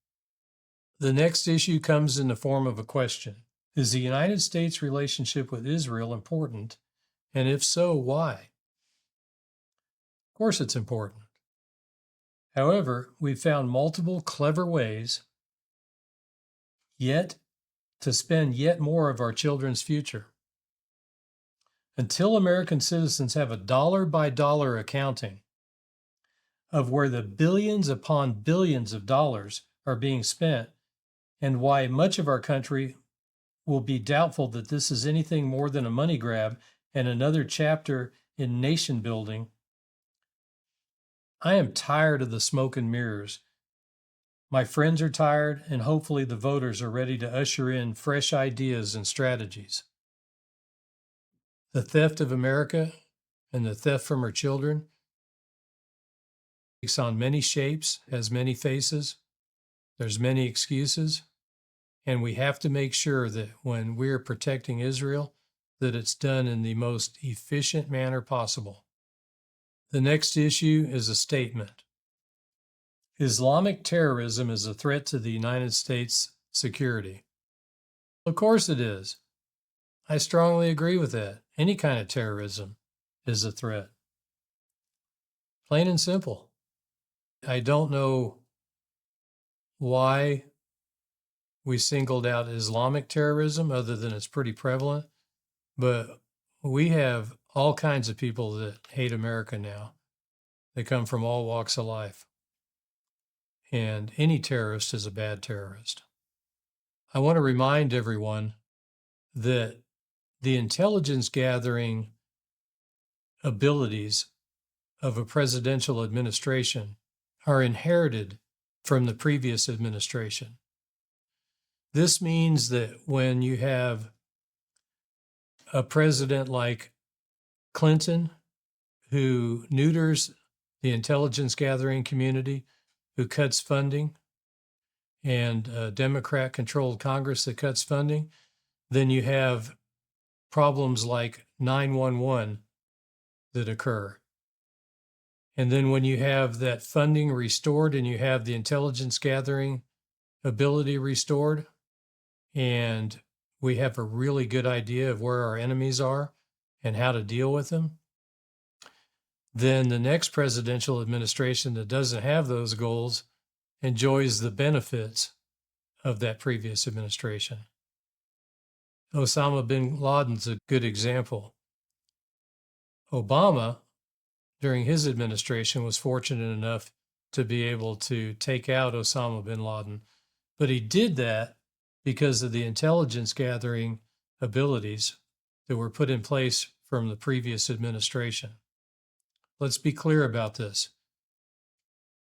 The next issue comes in the form of a question. Is the United States' relationship with Israel important? And if so, why? Of course it's important. However, we've found multiple clever ways yet to spend yet more of our children's future. Until American citizens have a dollar-by-dollar accounting of where the billions upon billions of dollars are being spent, and why much of our country will be doubtful that this is anything more than a money grab and another chapter in nation building. I am tired of the smoke and mirrors. My friends are tired, and hopefully the voters are ready to usher in fresh ideas and strategies. The theft of America and the theft from our children takes on many shapes, has many faces. There's many excuses, and we have to make sure that when we're protecting Israel, that it's done in the most efficient manner possible. The next issue is a statement. Islamic terrorism is a threat to the United States' security. Of course it is. I strongly agree with that. Any kind of terrorism is a threat. Plain and simple. I don't know why we singled out Islamic terrorism other than it's pretty prevalent, but we have all kinds of people that hate America now. They come from all walks of life. And any terrorist is a bad terrorist. I want to remind everyone that the intelligence gathering abilities of a presidential administration are inherited from the previous administration. This means that when you have a president like Clinton, who neuters the intelligence gathering community, who cuts funding, and a Democrat-controlled Congress that cuts funding, then you have problems like 911 that occur. And then when you have that funding restored and you have the intelligence gathering ability restored, and we have a really good idea of where our enemies are and how to deal with them, then the next presidential administration that doesn't have those goals enjoys the benefits of that previous administration. Osama bin Laden's a good example. Obama, during his administration, was fortunate enough to be able to take out Osama bin Laden, but he did that because of the intelligence gathering abilities that were put in place from the previous administration. Let's be clear about this.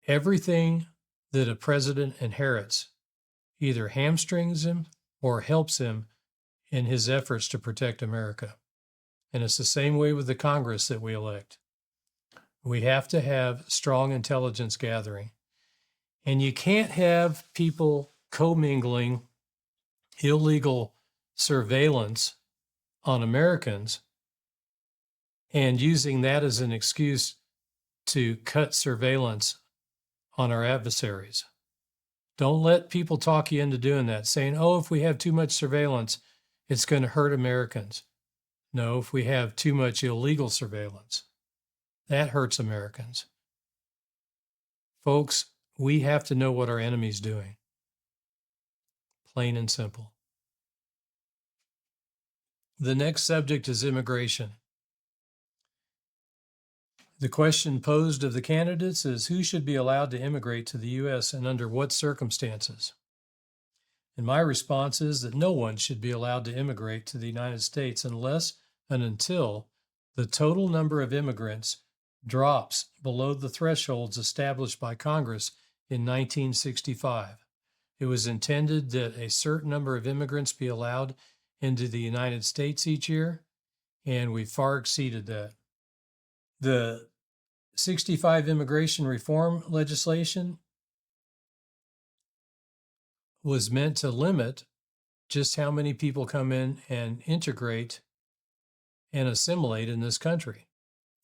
Everything that a president inherits either hamstrings him or helps him in his efforts to protect America. And it's the same way with the Congress that we elect. We have to have strong intelligence gathering. And you can't have people commingling illegal surveillance on Americans and using that as an excuse to cut surveillance on our adversaries. Don't let people talk you into doing that, saying, oh, if we have too much surveillance, it's going to hurt Americans. No, if we have too much illegal surveillance, that hurts Americans. Folks, we have to know what our enemy's doing. Plain and simple. The next subject is immigration. The question posed of the candidates is who should be allowed to immigrate to the U.S. and under what circumstances? And my response is that no one should be allowed to immigrate to the United States unless and until the total number of immigrants drops below the thresholds established by Congress in 1965. It was intended that a certain number of immigrants be allowed into the United States each year, and we far exceeded that. The 65 immigration reform legislation was meant to limit just how many people come in and integrate and assimilate in this country.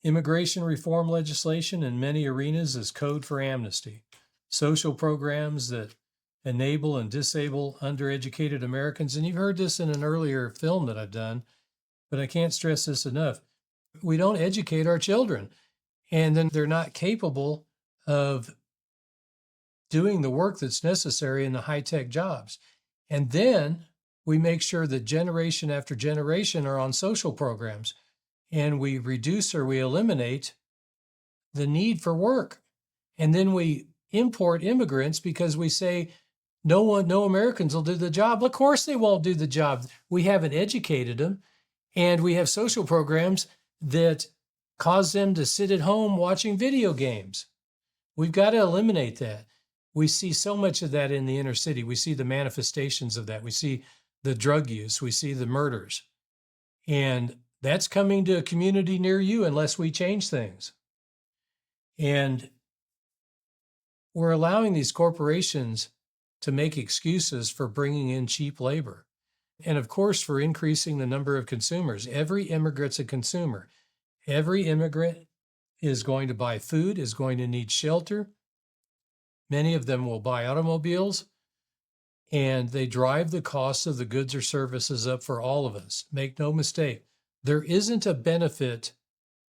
Immigration reform legislation in many arenas is code for amnesty. Social programs that enable and disable undereducated Americans, and you've heard this in an earlier film that I've done, but I can't stress this enough. We don't educate our children, and then they're not capable of doing the work that's necessary in the high-tech jobs. And then we make sure that generation after generation are on social programs, and we reduce or we eliminate the need for work. And then we import immigrants because we say no Americans will do the job. Of course they won't do the job. We haven't educated them, and we have social programs that cause them to sit at home watching video games. We've got to eliminate that. We see so much of that in the inner city. We see the manifestations of that. We see the drug use. We see the murders. And that's coming to a community near you unless we change things. And we're allowing these corporations to make excuses for bringing in cheap labor. And of course, for increasing the number of consumers. Every immigrant's a consumer. Every immigrant is going to buy food, is going to need shelter. Many of them will buy automobiles, and they drive the cost of the goods or services up for all of us. Make no mistake, there isn't a benefit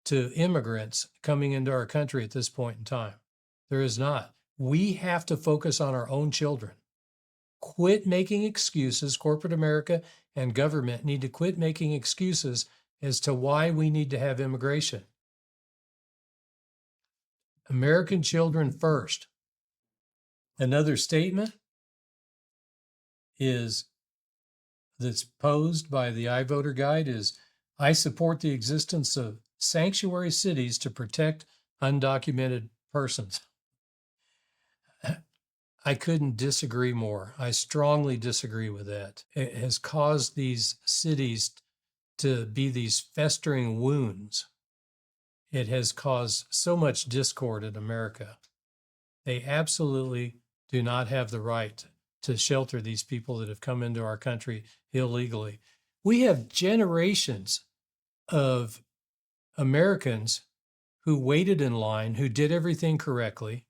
to immigrants coming into our country at this point in time. There is not. We have to focus on our own children. Quit making excuses. Corporate America and government need to quit making excuses as to why we need to have immigration. American children first. Another statement that's posed by the iVoter Guide is, I support the existence of sanctuary cities to protect undocumented persons. I couldn't disagree more. I strongly disagree with that. It has caused these cities to be these festering wounds. It has caused so much discord in America. They absolutely do not have the right to shelter these people that have come into our country illegally. We have generations of Americans who waited in line, who did everything correctly,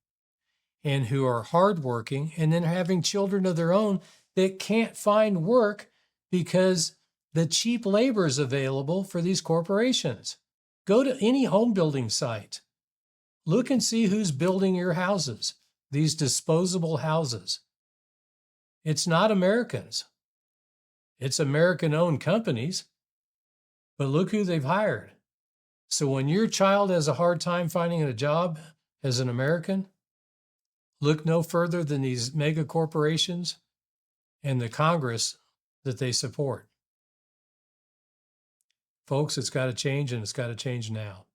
and who are hardworking, and then having children of their own that can't find work because the cheap labor is available for these corporations. Go to any home building site. Look and see who's building your houses, these disposable houses. It's not Americans. It's American-owned companies, but look who they've hired. So when your child has a hard time finding a job as an American, look no further than these mega corporations and the Congress that they support. Folks, it's got to change, and it's got to change now.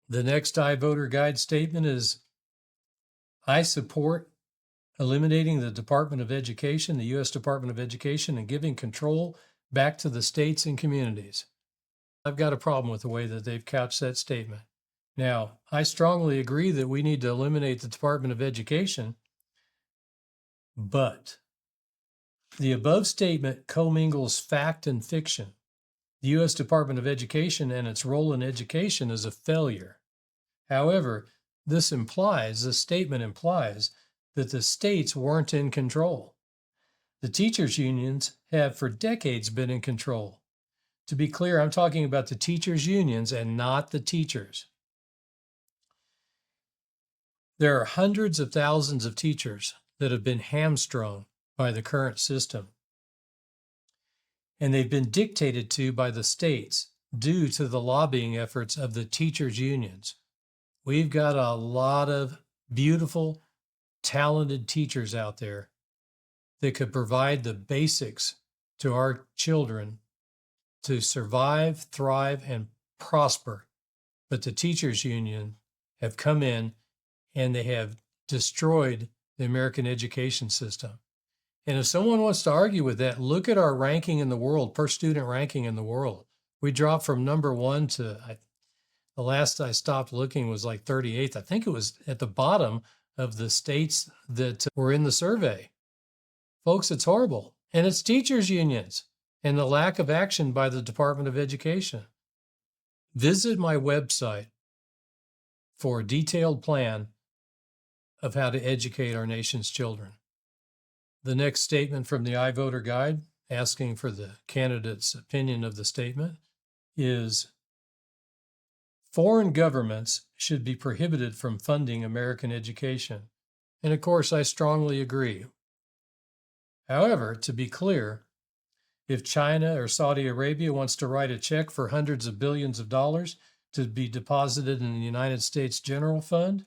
The next iVoter Guide statement is, I support eliminating the Department of Education, the U.S. Department of Education, and giving control back to the states and communities. I've got a problem with the way that they've couched that statement. Now, I strongly agree that we need to eliminate the Department of Education, but the above statement commingles fact and fiction. The U.S. Department of Education and its role in education is a failure. However, this statement implies that the states weren't in control. The teachers' unions have for decades been in control. To be clear, I'm talking about the teachers' unions and not the teachers. There are hundreds of thousands of teachers that have been hamstrung by the current system, and they've been dictated to by the states due to the lobbying efforts of the teachers' unions. We've got a lot of beautiful, talented teachers out there that could provide the basics to our children to survive, thrive, and prosper. But the teachers' union have come in and they have destroyed the American education system. And if someone wants to argue with that, look at our ranking in the world, per student ranking in the world. We dropped from number 1 to, the last I stopped looking was like 38th. I think it was at the bottom of the states that were in the survey. Folks, it's horrible. And it's teachers' unions and the lack of action by the Department of Education. Visit my website for a detailed plan of how to educate our nation's children. The next statement from the iVoter Guide, asking for the candidate's opinion of the statement, is foreign governments should be prohibited from funding American education. And of course, I strongly agree. However, to be clear, if China or Saudi Arabia wants to write a check for hundreds of billions of dollars to be deposited in the United States General Fund,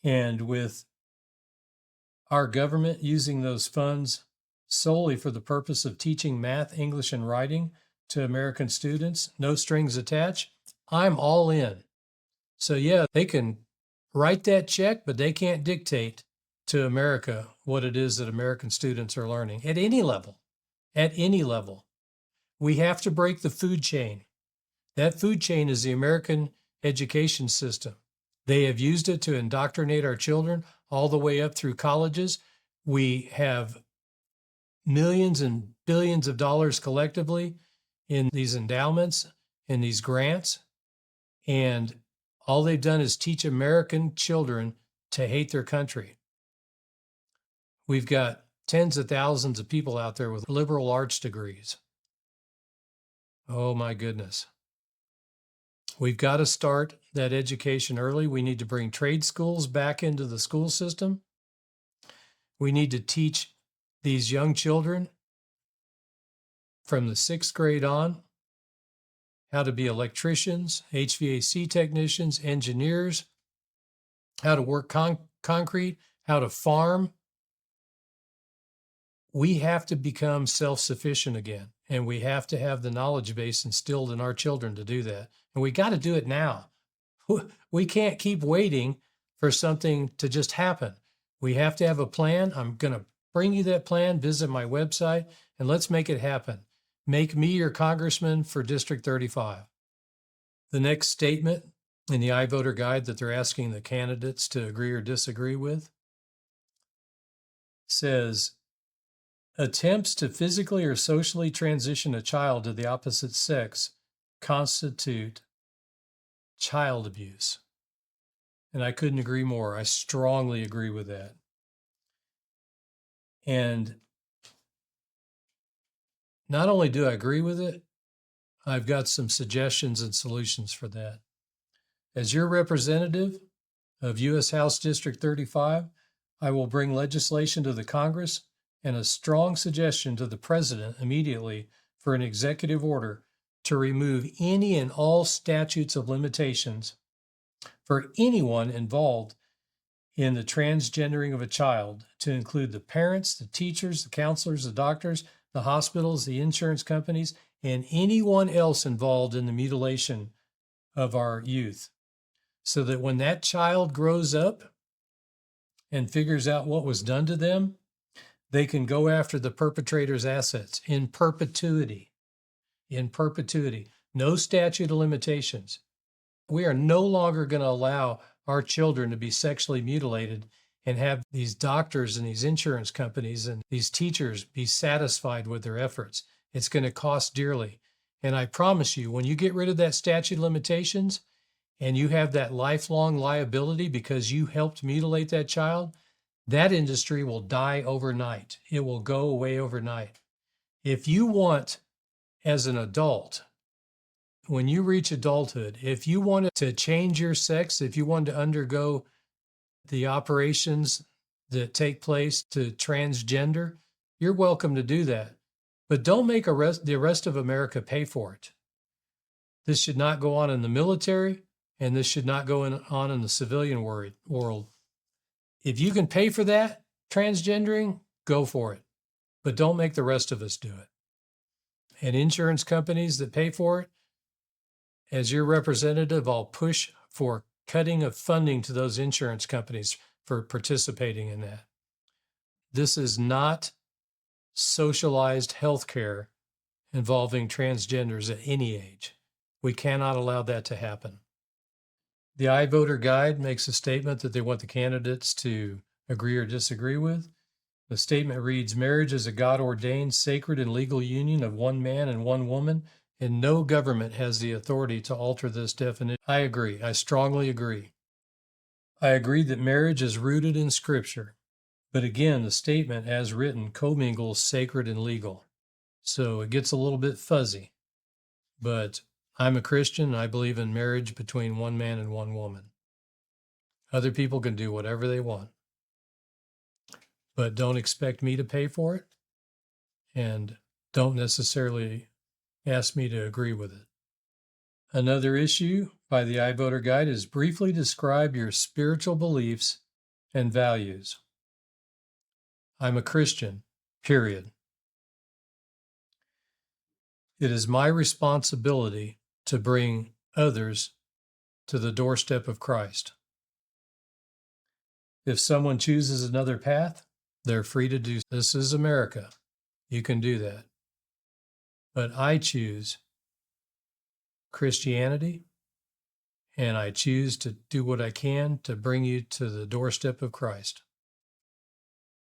And with our government using those funds solely for the purpose of teaching math, English, and writing to American students, no strings attached, I'm all in. So yeah, they can write that check, but they can't dictate to America what it is that American students are learning at any level. At any level. We have to break the food chain. That food chain is the American education system. They have used it to indoctrinate our children all the way up through colleges. We have millions and billions of dollars collectively in these endowments, in these grants, and all they've done is teach American children to hate their country. We've got tens of thousands of people out there with liberal arts degrees. Oh my goodness. We've got to start that education early. We need to bring trade schools back into the school system. We need to teach these young children from the 6th grade on how to be electricians, HVAC technicians, engineers, how to work concrete, how to farm. We have to become self-sufficient again, and we have to have the knowledge base instilled in our children to do that. And we got to do it now. We can't keep waiting for something to just happen. We have to have a plan. I'm going to bring you that plan. Visit my website, and let's make it happen. Make me your congressman for District 35. The next statement in the iVoter Guide that they're asking the candidates to agree or disagree with says, attempts to physically or socially transition a child to the opposite sex constitute child abuse. And I couldn't agree more. I strongly agree with that. And not only do I agree with it, I've got some suggestions and solutions for that. As your representative of U.S. House District 35, I will bring legislation to the Congress and a strong suggestion to the President immediately for an executive order to remove any and all statutes of limitations for anyone involved in the transgendering of a child, to include the parents, the teachers, the counselors, the doctors, the hospitals, the insurance companies, and anyone else involved in the mutilation of our youth. So that when that child grows up and figures out what was done to them, they can go after the perpetrator's assets in perpetuity. In perpetuity. No statute of limitations. We are no longer going to allow our children to be sexually mutilated and have these doctors and these insurance companies and these teachers be satisfied with their efforts. It's going to cost dearly. And I promise you, when you get rid of that statute of limitations and you have that lifelong liability because you helped mutilate that child, that industry will die overnight. It will go away overnight. If you want, as an adult, when you reach adulthood, if you wanted to change your sex, if you wanted to undergo the operations that take place to transgender, you're welcome to do that. But don't make the rest of America pay for it. This should not go on in the military, and this should not go on in the civilian world. If you can pay for that, transgendering, go for it. But don't make the rest of us do it. And insurance companies that pay for it, as your representative, I'll push for cutting of funding to those insurance companies for participating in that. This is not socialized health care involving transgenders at any age. We cannot allow that to happen. The iVoter Guide makes a statement that they want the candidates to agree or disagree with. The statement reads, marriage is a God-ordained, sacred, and legal union of one man and one woman, and no government has the authority to alter this definition. I agree. I strongly agree. I agree that marriage is rooted in Scripture. But again, the statement as written commingles sacred and legal. So it gets a little bit fuzzy. But I'm a Christian, and I believe in marriage between one man and one woman. Other people can do whatever they want. But don't expect me to pay for it, and don't necessarily ask me to agree with it. Another issue by the iVoter Guide is briefly describe your spiritual beliefs and values. I'm a Christian, period. It is my responsibility to bring others to the doorstep of Christ. If someone chooses another path, they're free to do so. This is America. You can do that. But I choose Christianity, and I choose to do what I can to bring you to the doorstep of Christ.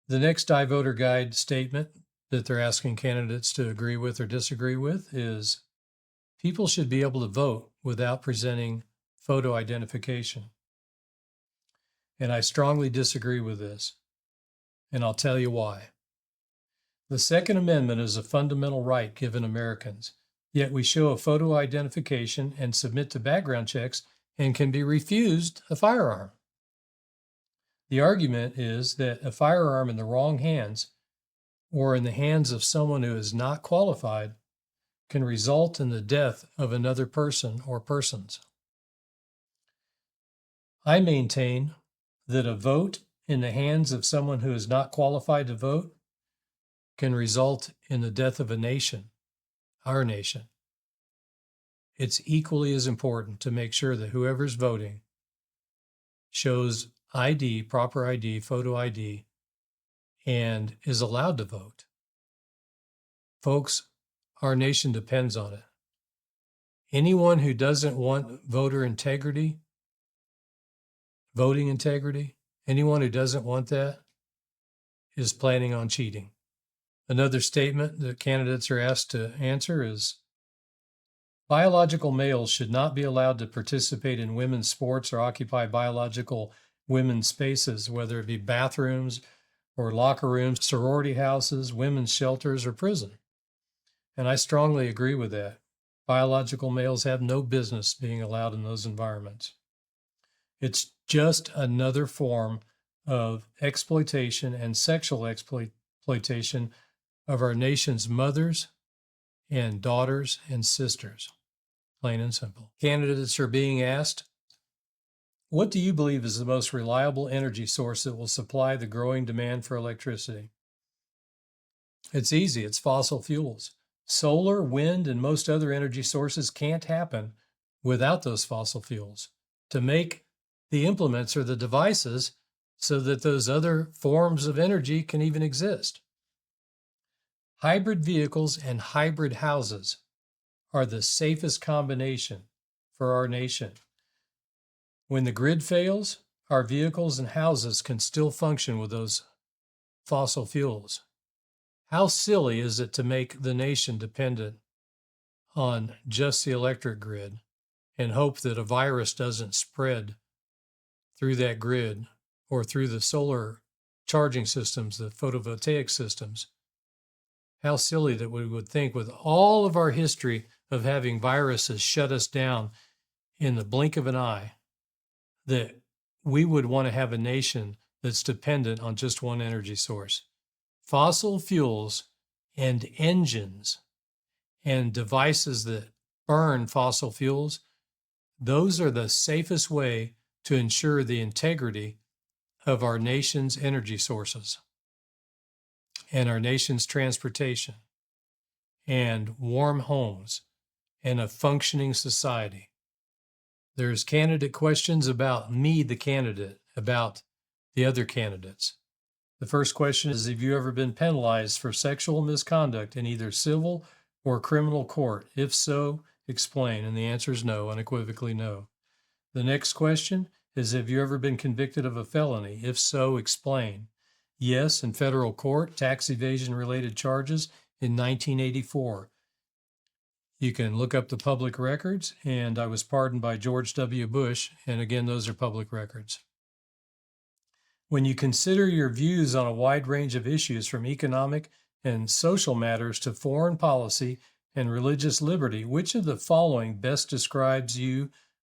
The next iVoter Guide statement that they're asking candidates to agree with or disagree with is people should be able to vote without presenting photo identification. And I strongly disagree with this, and I'll tell you why. The Second Amendment is a fundamental right given Americans, yet we show a photo identification and submit to background checks and can be refused a firearm. The argument is that a firearm in the wrong hands or in the hands of someone who is not qualified can result in the death of another person or persons. I maintain that a vote in the hands of someone who is not qualified to vote can result in the death of a nation, our nation. It's equally as important to make sure that whoever's voting shows ID, proper ID, photo ID, and is allowed to vote. Folks, our nation depends on it. Anyone who doesn't want voter integrity, voting integrity, anyone who doesn't want that is planning on cheating. Another statement that candidates are asked to answer is biological males should not be allowed to participate in women's sports or occupy biological women's spaces, whether it be bathrooms or locker rooms, sorority houses, women's shelters, or prison. And I strongly agree with that. Biological males have no business being allowed in those environments. It's just another form of exploitation and sexual exploitation of our nation's mothers and daughters and sisters, plain and simple. Candidates are being asked, what do you believe is the most reliable energy source that will supply the growing demand for electricity? It's easy. It's fossil fuels. Solar, wind, and most other energy sources can't happen without those fossil fuels to make the implements or the devices so that those other forms of energy can even exist. Hybrid vehicles and hybrid houses are the safest combination for our nation. When the grid fails, our vehicles and houses can still function with those fossil fuels. How silly is it to make the nation dependent on just the electric grid and hope that a virus doesn't spread through that grid or through the solar charging systems, the photovoltaic systems? How silly that we would think, with all of our history of having viruses shut us down in the blink of an eye, that we would want to have a nation that's dependent on just one energy source. Fossil fuels and engines and devices that burn fossil fuels, those are the safest way to ensure the integrity of our nation's energy sources and our nation's transportation and warm homes and a functioning society. There's candidate questions about me, the candidate, about the other candidates. The first question is, have you ever been penalized for sexual misconduct in either civil or criminal court? If so, explain. And the answer is no, unequivocally no. The next question is, have you ever been convicted of a felony? If so, explain. Yes, in federal court, tax evasion related charges in 1984. You can look up the public records, and I was pardoned by George W. Bush, and again, those are public records. When you consider your views on a wide range of issues from economic and social matters to foreign policy and religious liberty, which of the following best describes you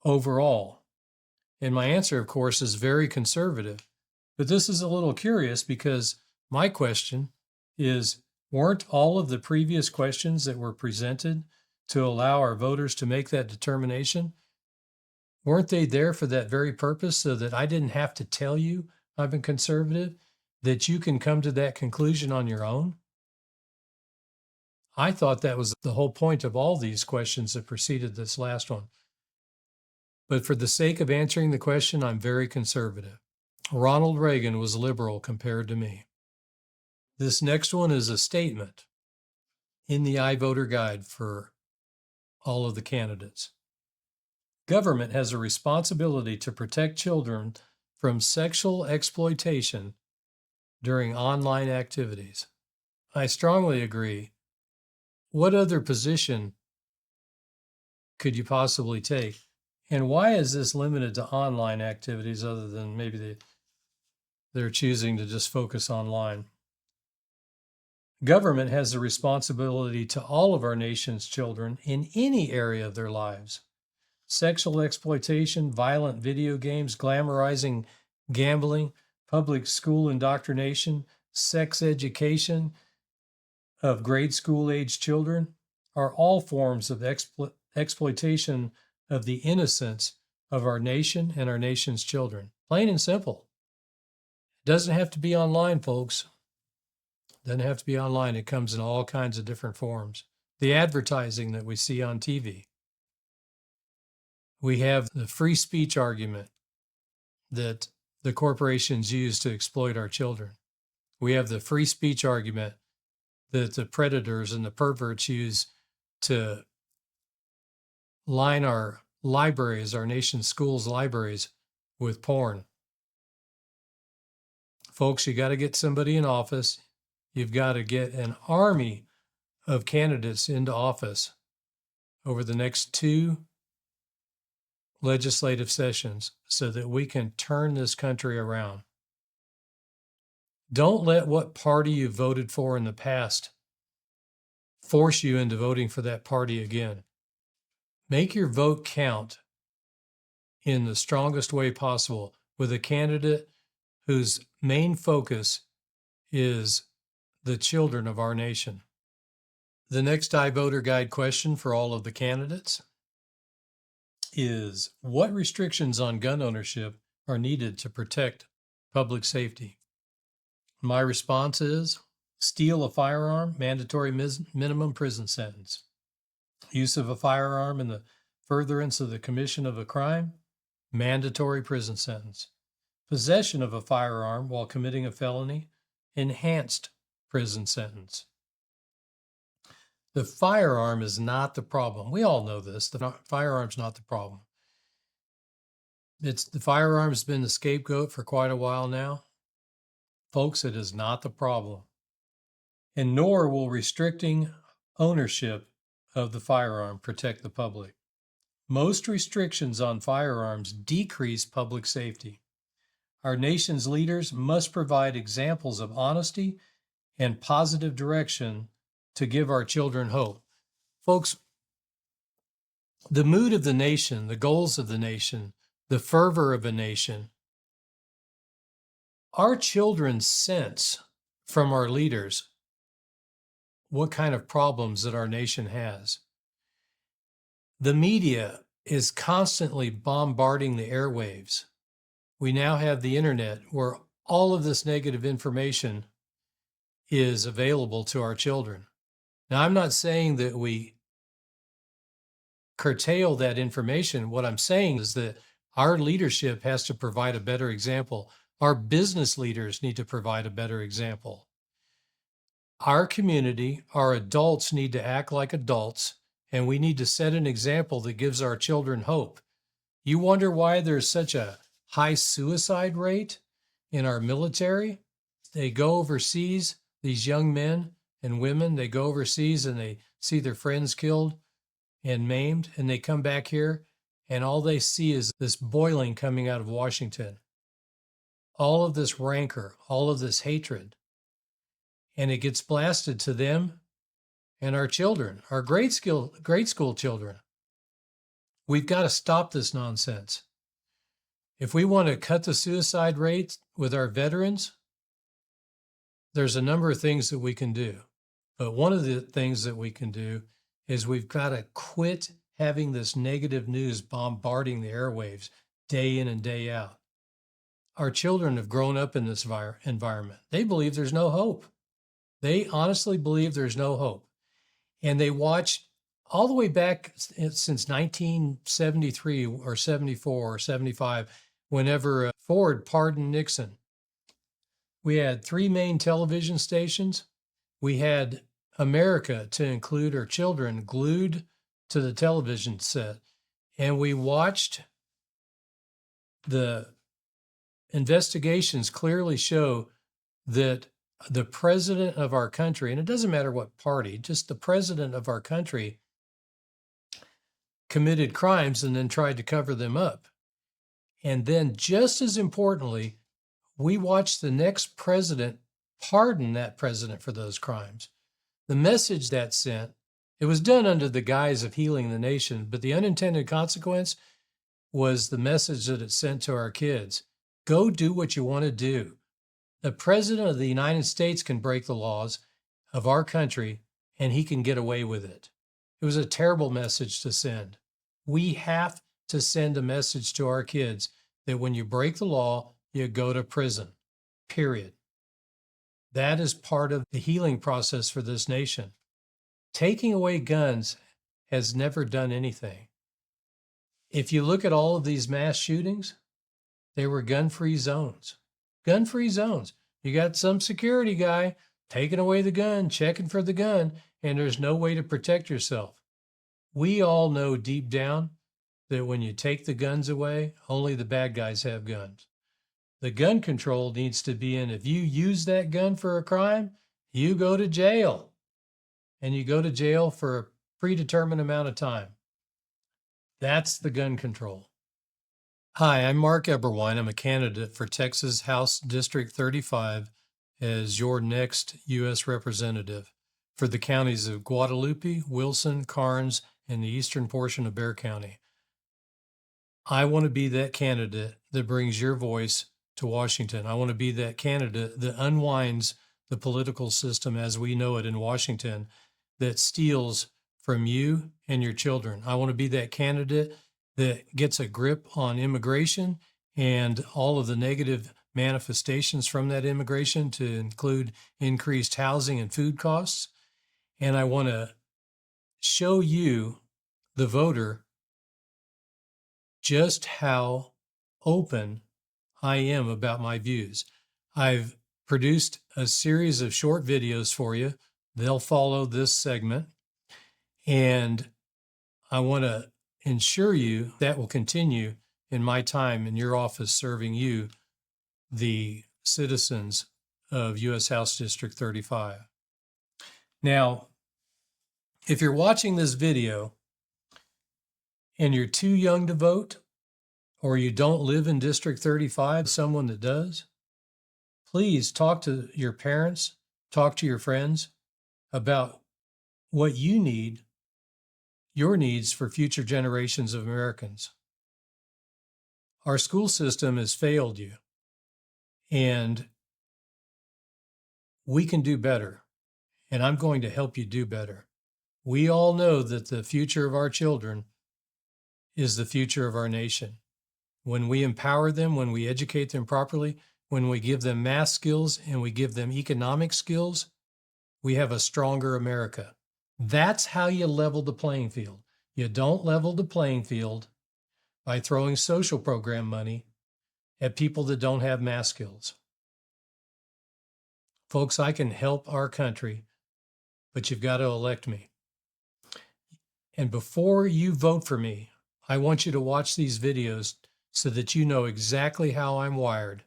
overall? And my answer, of course, is very conservative. But this is a little curious because my question is, weren't all of the previous questions that were presented to allow our voters to make that determination, weren't they there for that very purpose, so that I didn't have to tell you I've been conservative, that you can come to that conclusion on your own? I thought that was the whole point of all these questions that preceded this last one. But for the sake of answering the question, I'm very conservative. Ronald Reagan was liberal compared to me. This next one is a statement in the iVoter Guide for all of the candidates. Government has a responsibility to protect children from sexual exploitation during online activities. I strongly agree. What other position could you possibly take? And why is this limited to online activities other than maybe they're choosing to just focus online? Government has a responsibility to all of our nation's children in any area of their lives. Sexual exploitation, violent video games, glamorizing gambling, public school indoctrination, sex education of grade school age children are all forms of exploitation of the innocence of our nation and our nation's children. Plain and simple. It doesn't have to be online, folks. It doesn't have to be online. It comes in all kinds of different forms. The advertising that we see on TV. We have the free speech argument that the corporations use to exploit our children. We have the free speech argument that the predators and the perverts use to line our libraries, our nation's schools' libraries, with porn. Folks, you got to get somebody in office. You've got to get an army of candidates into office over the next 2 legislative sessions so that we can turn this country around. Don't let what party you voted for in the past force you into voting for that party again. Make your vote count in the strongest way possible with a candidate whose main focus is the children of our nation. The next iVoter Guide question for all of the candidates is, what restrictions on gun ownership are needed to protect public safety? My response is, steal a firearm, mandatory minimum prison sentence. Use of a firearm in the furtherance of the commission of a crime, mandatory prison sentence. Possession of a firearm while committing a felony, enhanced prison sentence. The firearm is not the problem. We all know this. The firearm's not the problem. The firearm's been the scapegoat for quite a while now. Folks, it is not the problem. And nor will restricting ownership of the firearm protect the public. Most restrictions on firearms decrease public safety. Our nation's leaders must provide examples of honesty and positive direction to give our children hope. Folks, the mood of the nation, the goals of the nation, the fervor of a nation, our children sense from our leaders what kind of problems that our nation has. The media is constantly bombarding the airwaves. We now have the internet where all of this negative information is available to our children. Now, I'm not saying that we curtail that information. What I'm saying is that our leadership has to provide a better example. Our business leaders need to provide a better example. Our community, our adults need to act like adults, and we need to set an example that gives our children hope. You wonder why there's such a high suicide rate in our military? They go overseas, these young men and women, they go overseas and they see their friends killed and maimed, and they come back here and all they see is this boiling coming out of Washington. All of this rancor, all of this hatred, and it gets blasted to them and our children, our grade school children. We've got to stop this nonsense. If we want to cut the suicide rate with our veterans, there's a number of things that we can do. But one of the things that we can do is we've got to quit having this negative news bombarding the airwaves day in and day out. our children have grown up in this environment. They believe there's no hope. They honestly believe there's no hope. And they watch all the way back since 1973 or 74 or 75, whenever Ford pardoned Nixon. We had 3 main television stations. We had America, to include our children, glued to the television set. And we watched the investigations clearly show that the president of our country, and it doesn't matter what party, just the president of our country, committed crimes and then tried to cover them up. And then, just as importantly, we watched the next president pardon that president for those crimes. The message that sent, it was done under the guise of healing the nation, but the unintended consequence was the message that it sent to our kids. Go do what you want to do. The president of the United States can break the laws of our country, and he can get away with it. It was a terrible message to send. We have to send a message to our kids that when you break the law, you go to prison, period. That is part of the healing process for this nation. Taking away guns has never done anything. If you look at all of these mass shootings, they were gun-free zones. Gun-free zones. You got some security guy taking away the gun, checking for the gun, and there's no way to protect yourself. We all know deep down that when you take the guns away, only the bad guys have guns. The gun control needs to be in, if you use that gun for a crime, you go to jail. And you go to jail for a predetermined amount of time. That's the gun control. Hi, I'm Mark Eberwine. I'm a candidate for Texas House District 35 as your next U.S. representative for the counties of Guadalupe, Wilson, Karnes, and the eastern portion of Bexar County. I want to be that candidate that brings your voice to Washington. I want to be that candidate that unwinds the political system as we know it in Washington, that steals from you and your children. I want to be that candidate that gets a grip on immigration and all of the negative manifestations from that immigration, to include increased housing and food costs. And I want to show you, the voter, just how open I am about my views. I've produced a series of short videos for you. They'll follow this segment. And I want to ensure you that will continue in my time in your office serving you, the citizens of U.S. House District 35. Now, if you're watching this video and you're too young to vote, or you don't live in District 35, someone that does, please talk to your parents, talk to your friends about what you need, your needs for future generations of Americans. Our school system has failed you, and we can do better, and I'm going to help you do better. We all know that the future of our children is the future of our nation. When we empower them, when we educate them properly, when we give them math skills and we give them economic skills, we have a stronger America. That's how you level the playing field. You don't level the playing field by throwing social program money at people that don't have math skills. Folks, I can help our country, but you've got to elect me. And before you vote for me, I want you to watch these videos so that you know exactly how I'm wired,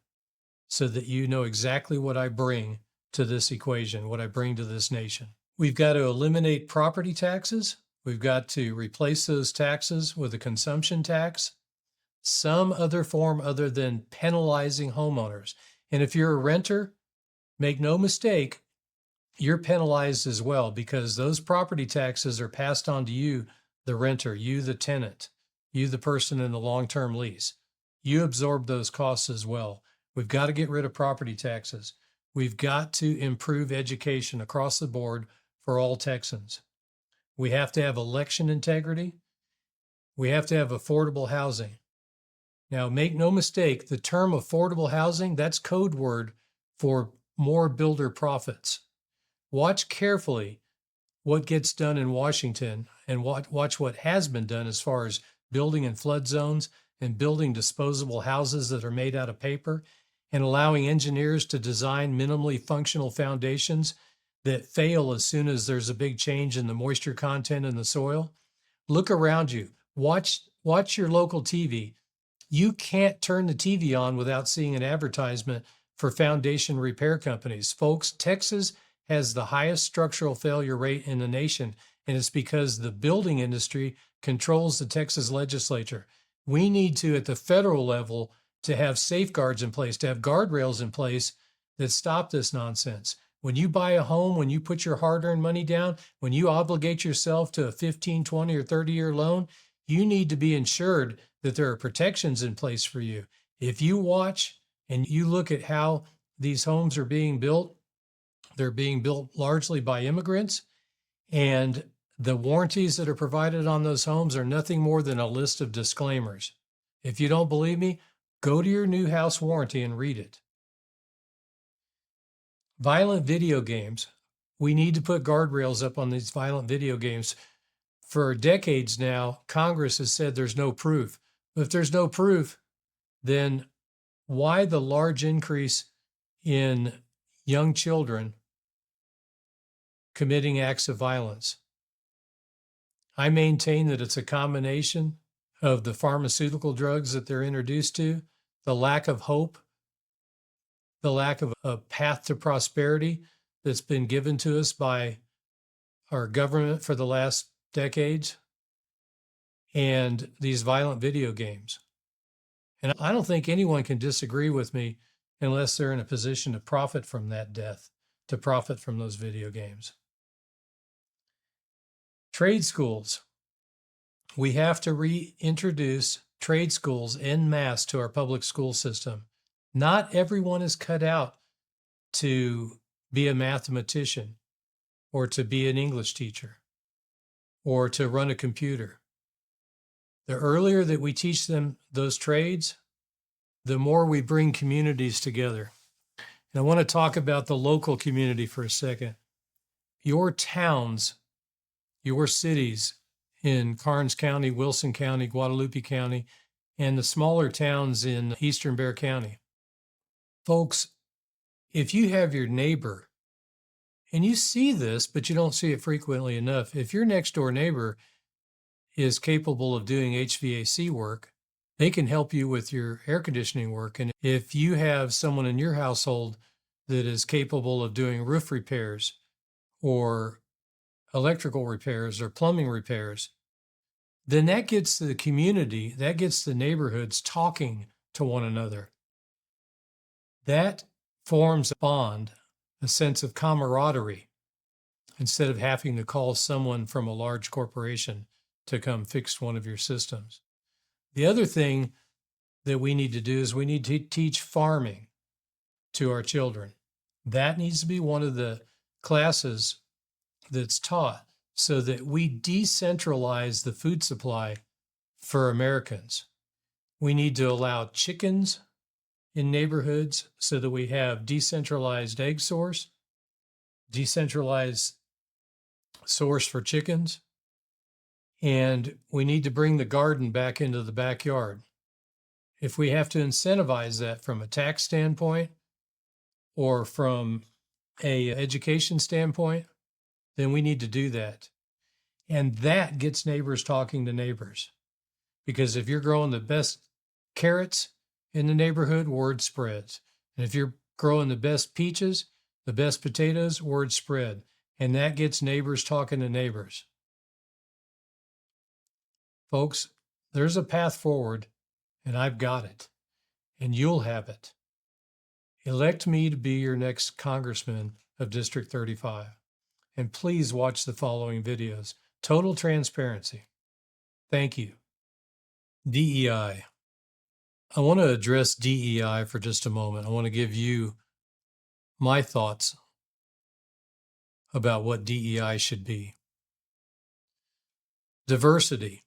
so that you know exactly what I bring to this equation, what I bring to this nation. We've got to eliminate property taxes. We've got to replace those taxes with a consumption tax, some other form other than penalizing homeowners. And if you're a renter, make no mistake, you're penalized as well, because those property taxes are passed on to you, the renter, you, the tenant, you, the person in the long-term lease. You absorb those costs as well. We've got to get rid of property taxes. We've got to improve education across the board for all Texans. We have to have election integrity. We have to have affordable housing. Now, make no mistake, the term affordable housing, that's code word for more builder profits. Watch carefully what gets done in Washington and watch what has been done as far as building in flood zones and building disposable houses that are made out of paper and allowing engineers to design minimally functional foundations that fail as soon as there's a big change in the moisture content in the soil. Look around you. Watch your local TV. You can't turn the TV on without seeing an advertisement for foundation repair companies. Folks, Texas has the highest structural failure rate in the nation, and it's because the building industry controls the Texas legislature. We need to, at the federal level, to have safeguards in place, to have guardrails in place that stop this nonsense. When you buy a home, when you put your hard-earned money down, when you obligate yourself to a 15, 20, or 30-year loan, you need to be insured that there are protections in place for you. If you watch and you look at how these homes are being built, they're being built largely by immigrants, and the warranties that are provided on those homes are nothing more than a list of disclaimers. If you don't believe me, go to your new house warranty and read it. Violent video games. We need to put guardrails up on these violent video games. For decades now, Congress has said there's no proof. But if there's no proof, then why the large increase in young children committing acts of violence? I maintain that it's a combination of the pharmaceutical drugs that they're introduced to, the lack of hope, the lack of a path to prosperity that's been given to us by our government for the last decades, and these violent video games. And I don't think anyone can disagree with me unless they're in a position to profit from that death, to profit from those video games. Trade schools. We have to reintroduce trade schools en masse to our public school system. Not everyone is cut out to be a mathematician or to be an English teacher or to run a computer. The earlier that we teach them those trades, the more we bring communities together. And I want to talk about the local community for a second. Your towns, your cities in Karnes County, Wilson County, Guadalupe County, and the smaller towns in Eastern Bexar County. Folks, if you have your neighbor, and you see this, but you don't see it frequently enough, if your next door neighbor is capable of doing HVAC work, they can help you with your air conditioning work. And if you have someone in your household that is capable of doing roof repairs or electrical repairs or plumbing repairs, then that gets the community, that gets the neighborhoods talking to one another. That forms a bond, a sense of camaraderie, instead of having to call someone from a large corporation to come fix one of your systems. The other thing that we need to do is we need to teach farming to our children. That needs to be one of the classes that's taught so that we decentralize the food supply for Americans. We need to allow chickens in neighborhoods so that we have decentralized egg source, decentralized source for chickens, and we need to bring the garden back into the backyard. If we have to incentivize that from a tax standpoint or from a education standpoint, then we need to do that. And that gets neighbors talking to neighbors. Because if you're growing the best carrots in the neighborhood, word spreads. And if you're growing the best peaches, the best potatoes, word spread. And that gets neighbors talking to neighbors. Folks, there's a path forward, and I've got it, and you'll have it. Elect me to be your next congressman of District 35. And please watch the following videos. Total transparency. Thank you. DEI. I want to address DEI for just a moment. I want to give you my thoughts about what DEI should be. Diversity.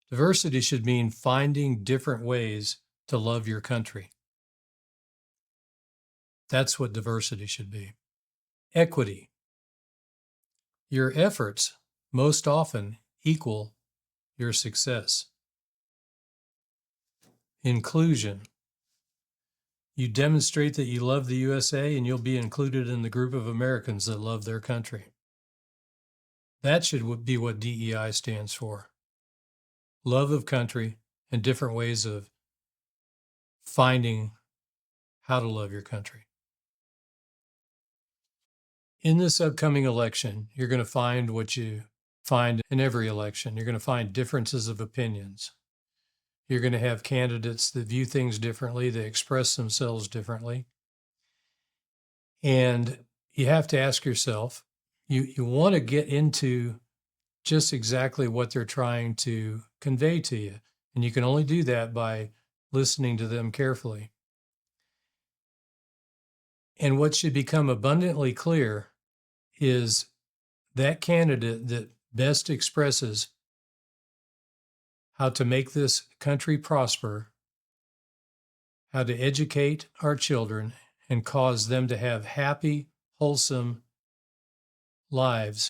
Diversity should mean finding different ways to love your country. That's what diversity should be. Equity. Your efforts most often equal your success. Inclusion. You demonstrate that you love the USA and you'll be included in the group of Americans that love their country. That should be what DEI stands for. Love of country and different ways of finding how to love your country. In this upcoming election, you're going to find what you find in every election. You're going to find differences of opinions. You're going to have candidates that view things differently, they express themselves differently. And you have to ask yourself, you want to get into just exactly what they're trying to convey to you. And you can only do that by listening to them carefully. And what should become abundantly clear is that candidate that best expresses how to make this country prosper, how to educate our children and cause them to have happy, wholesome lives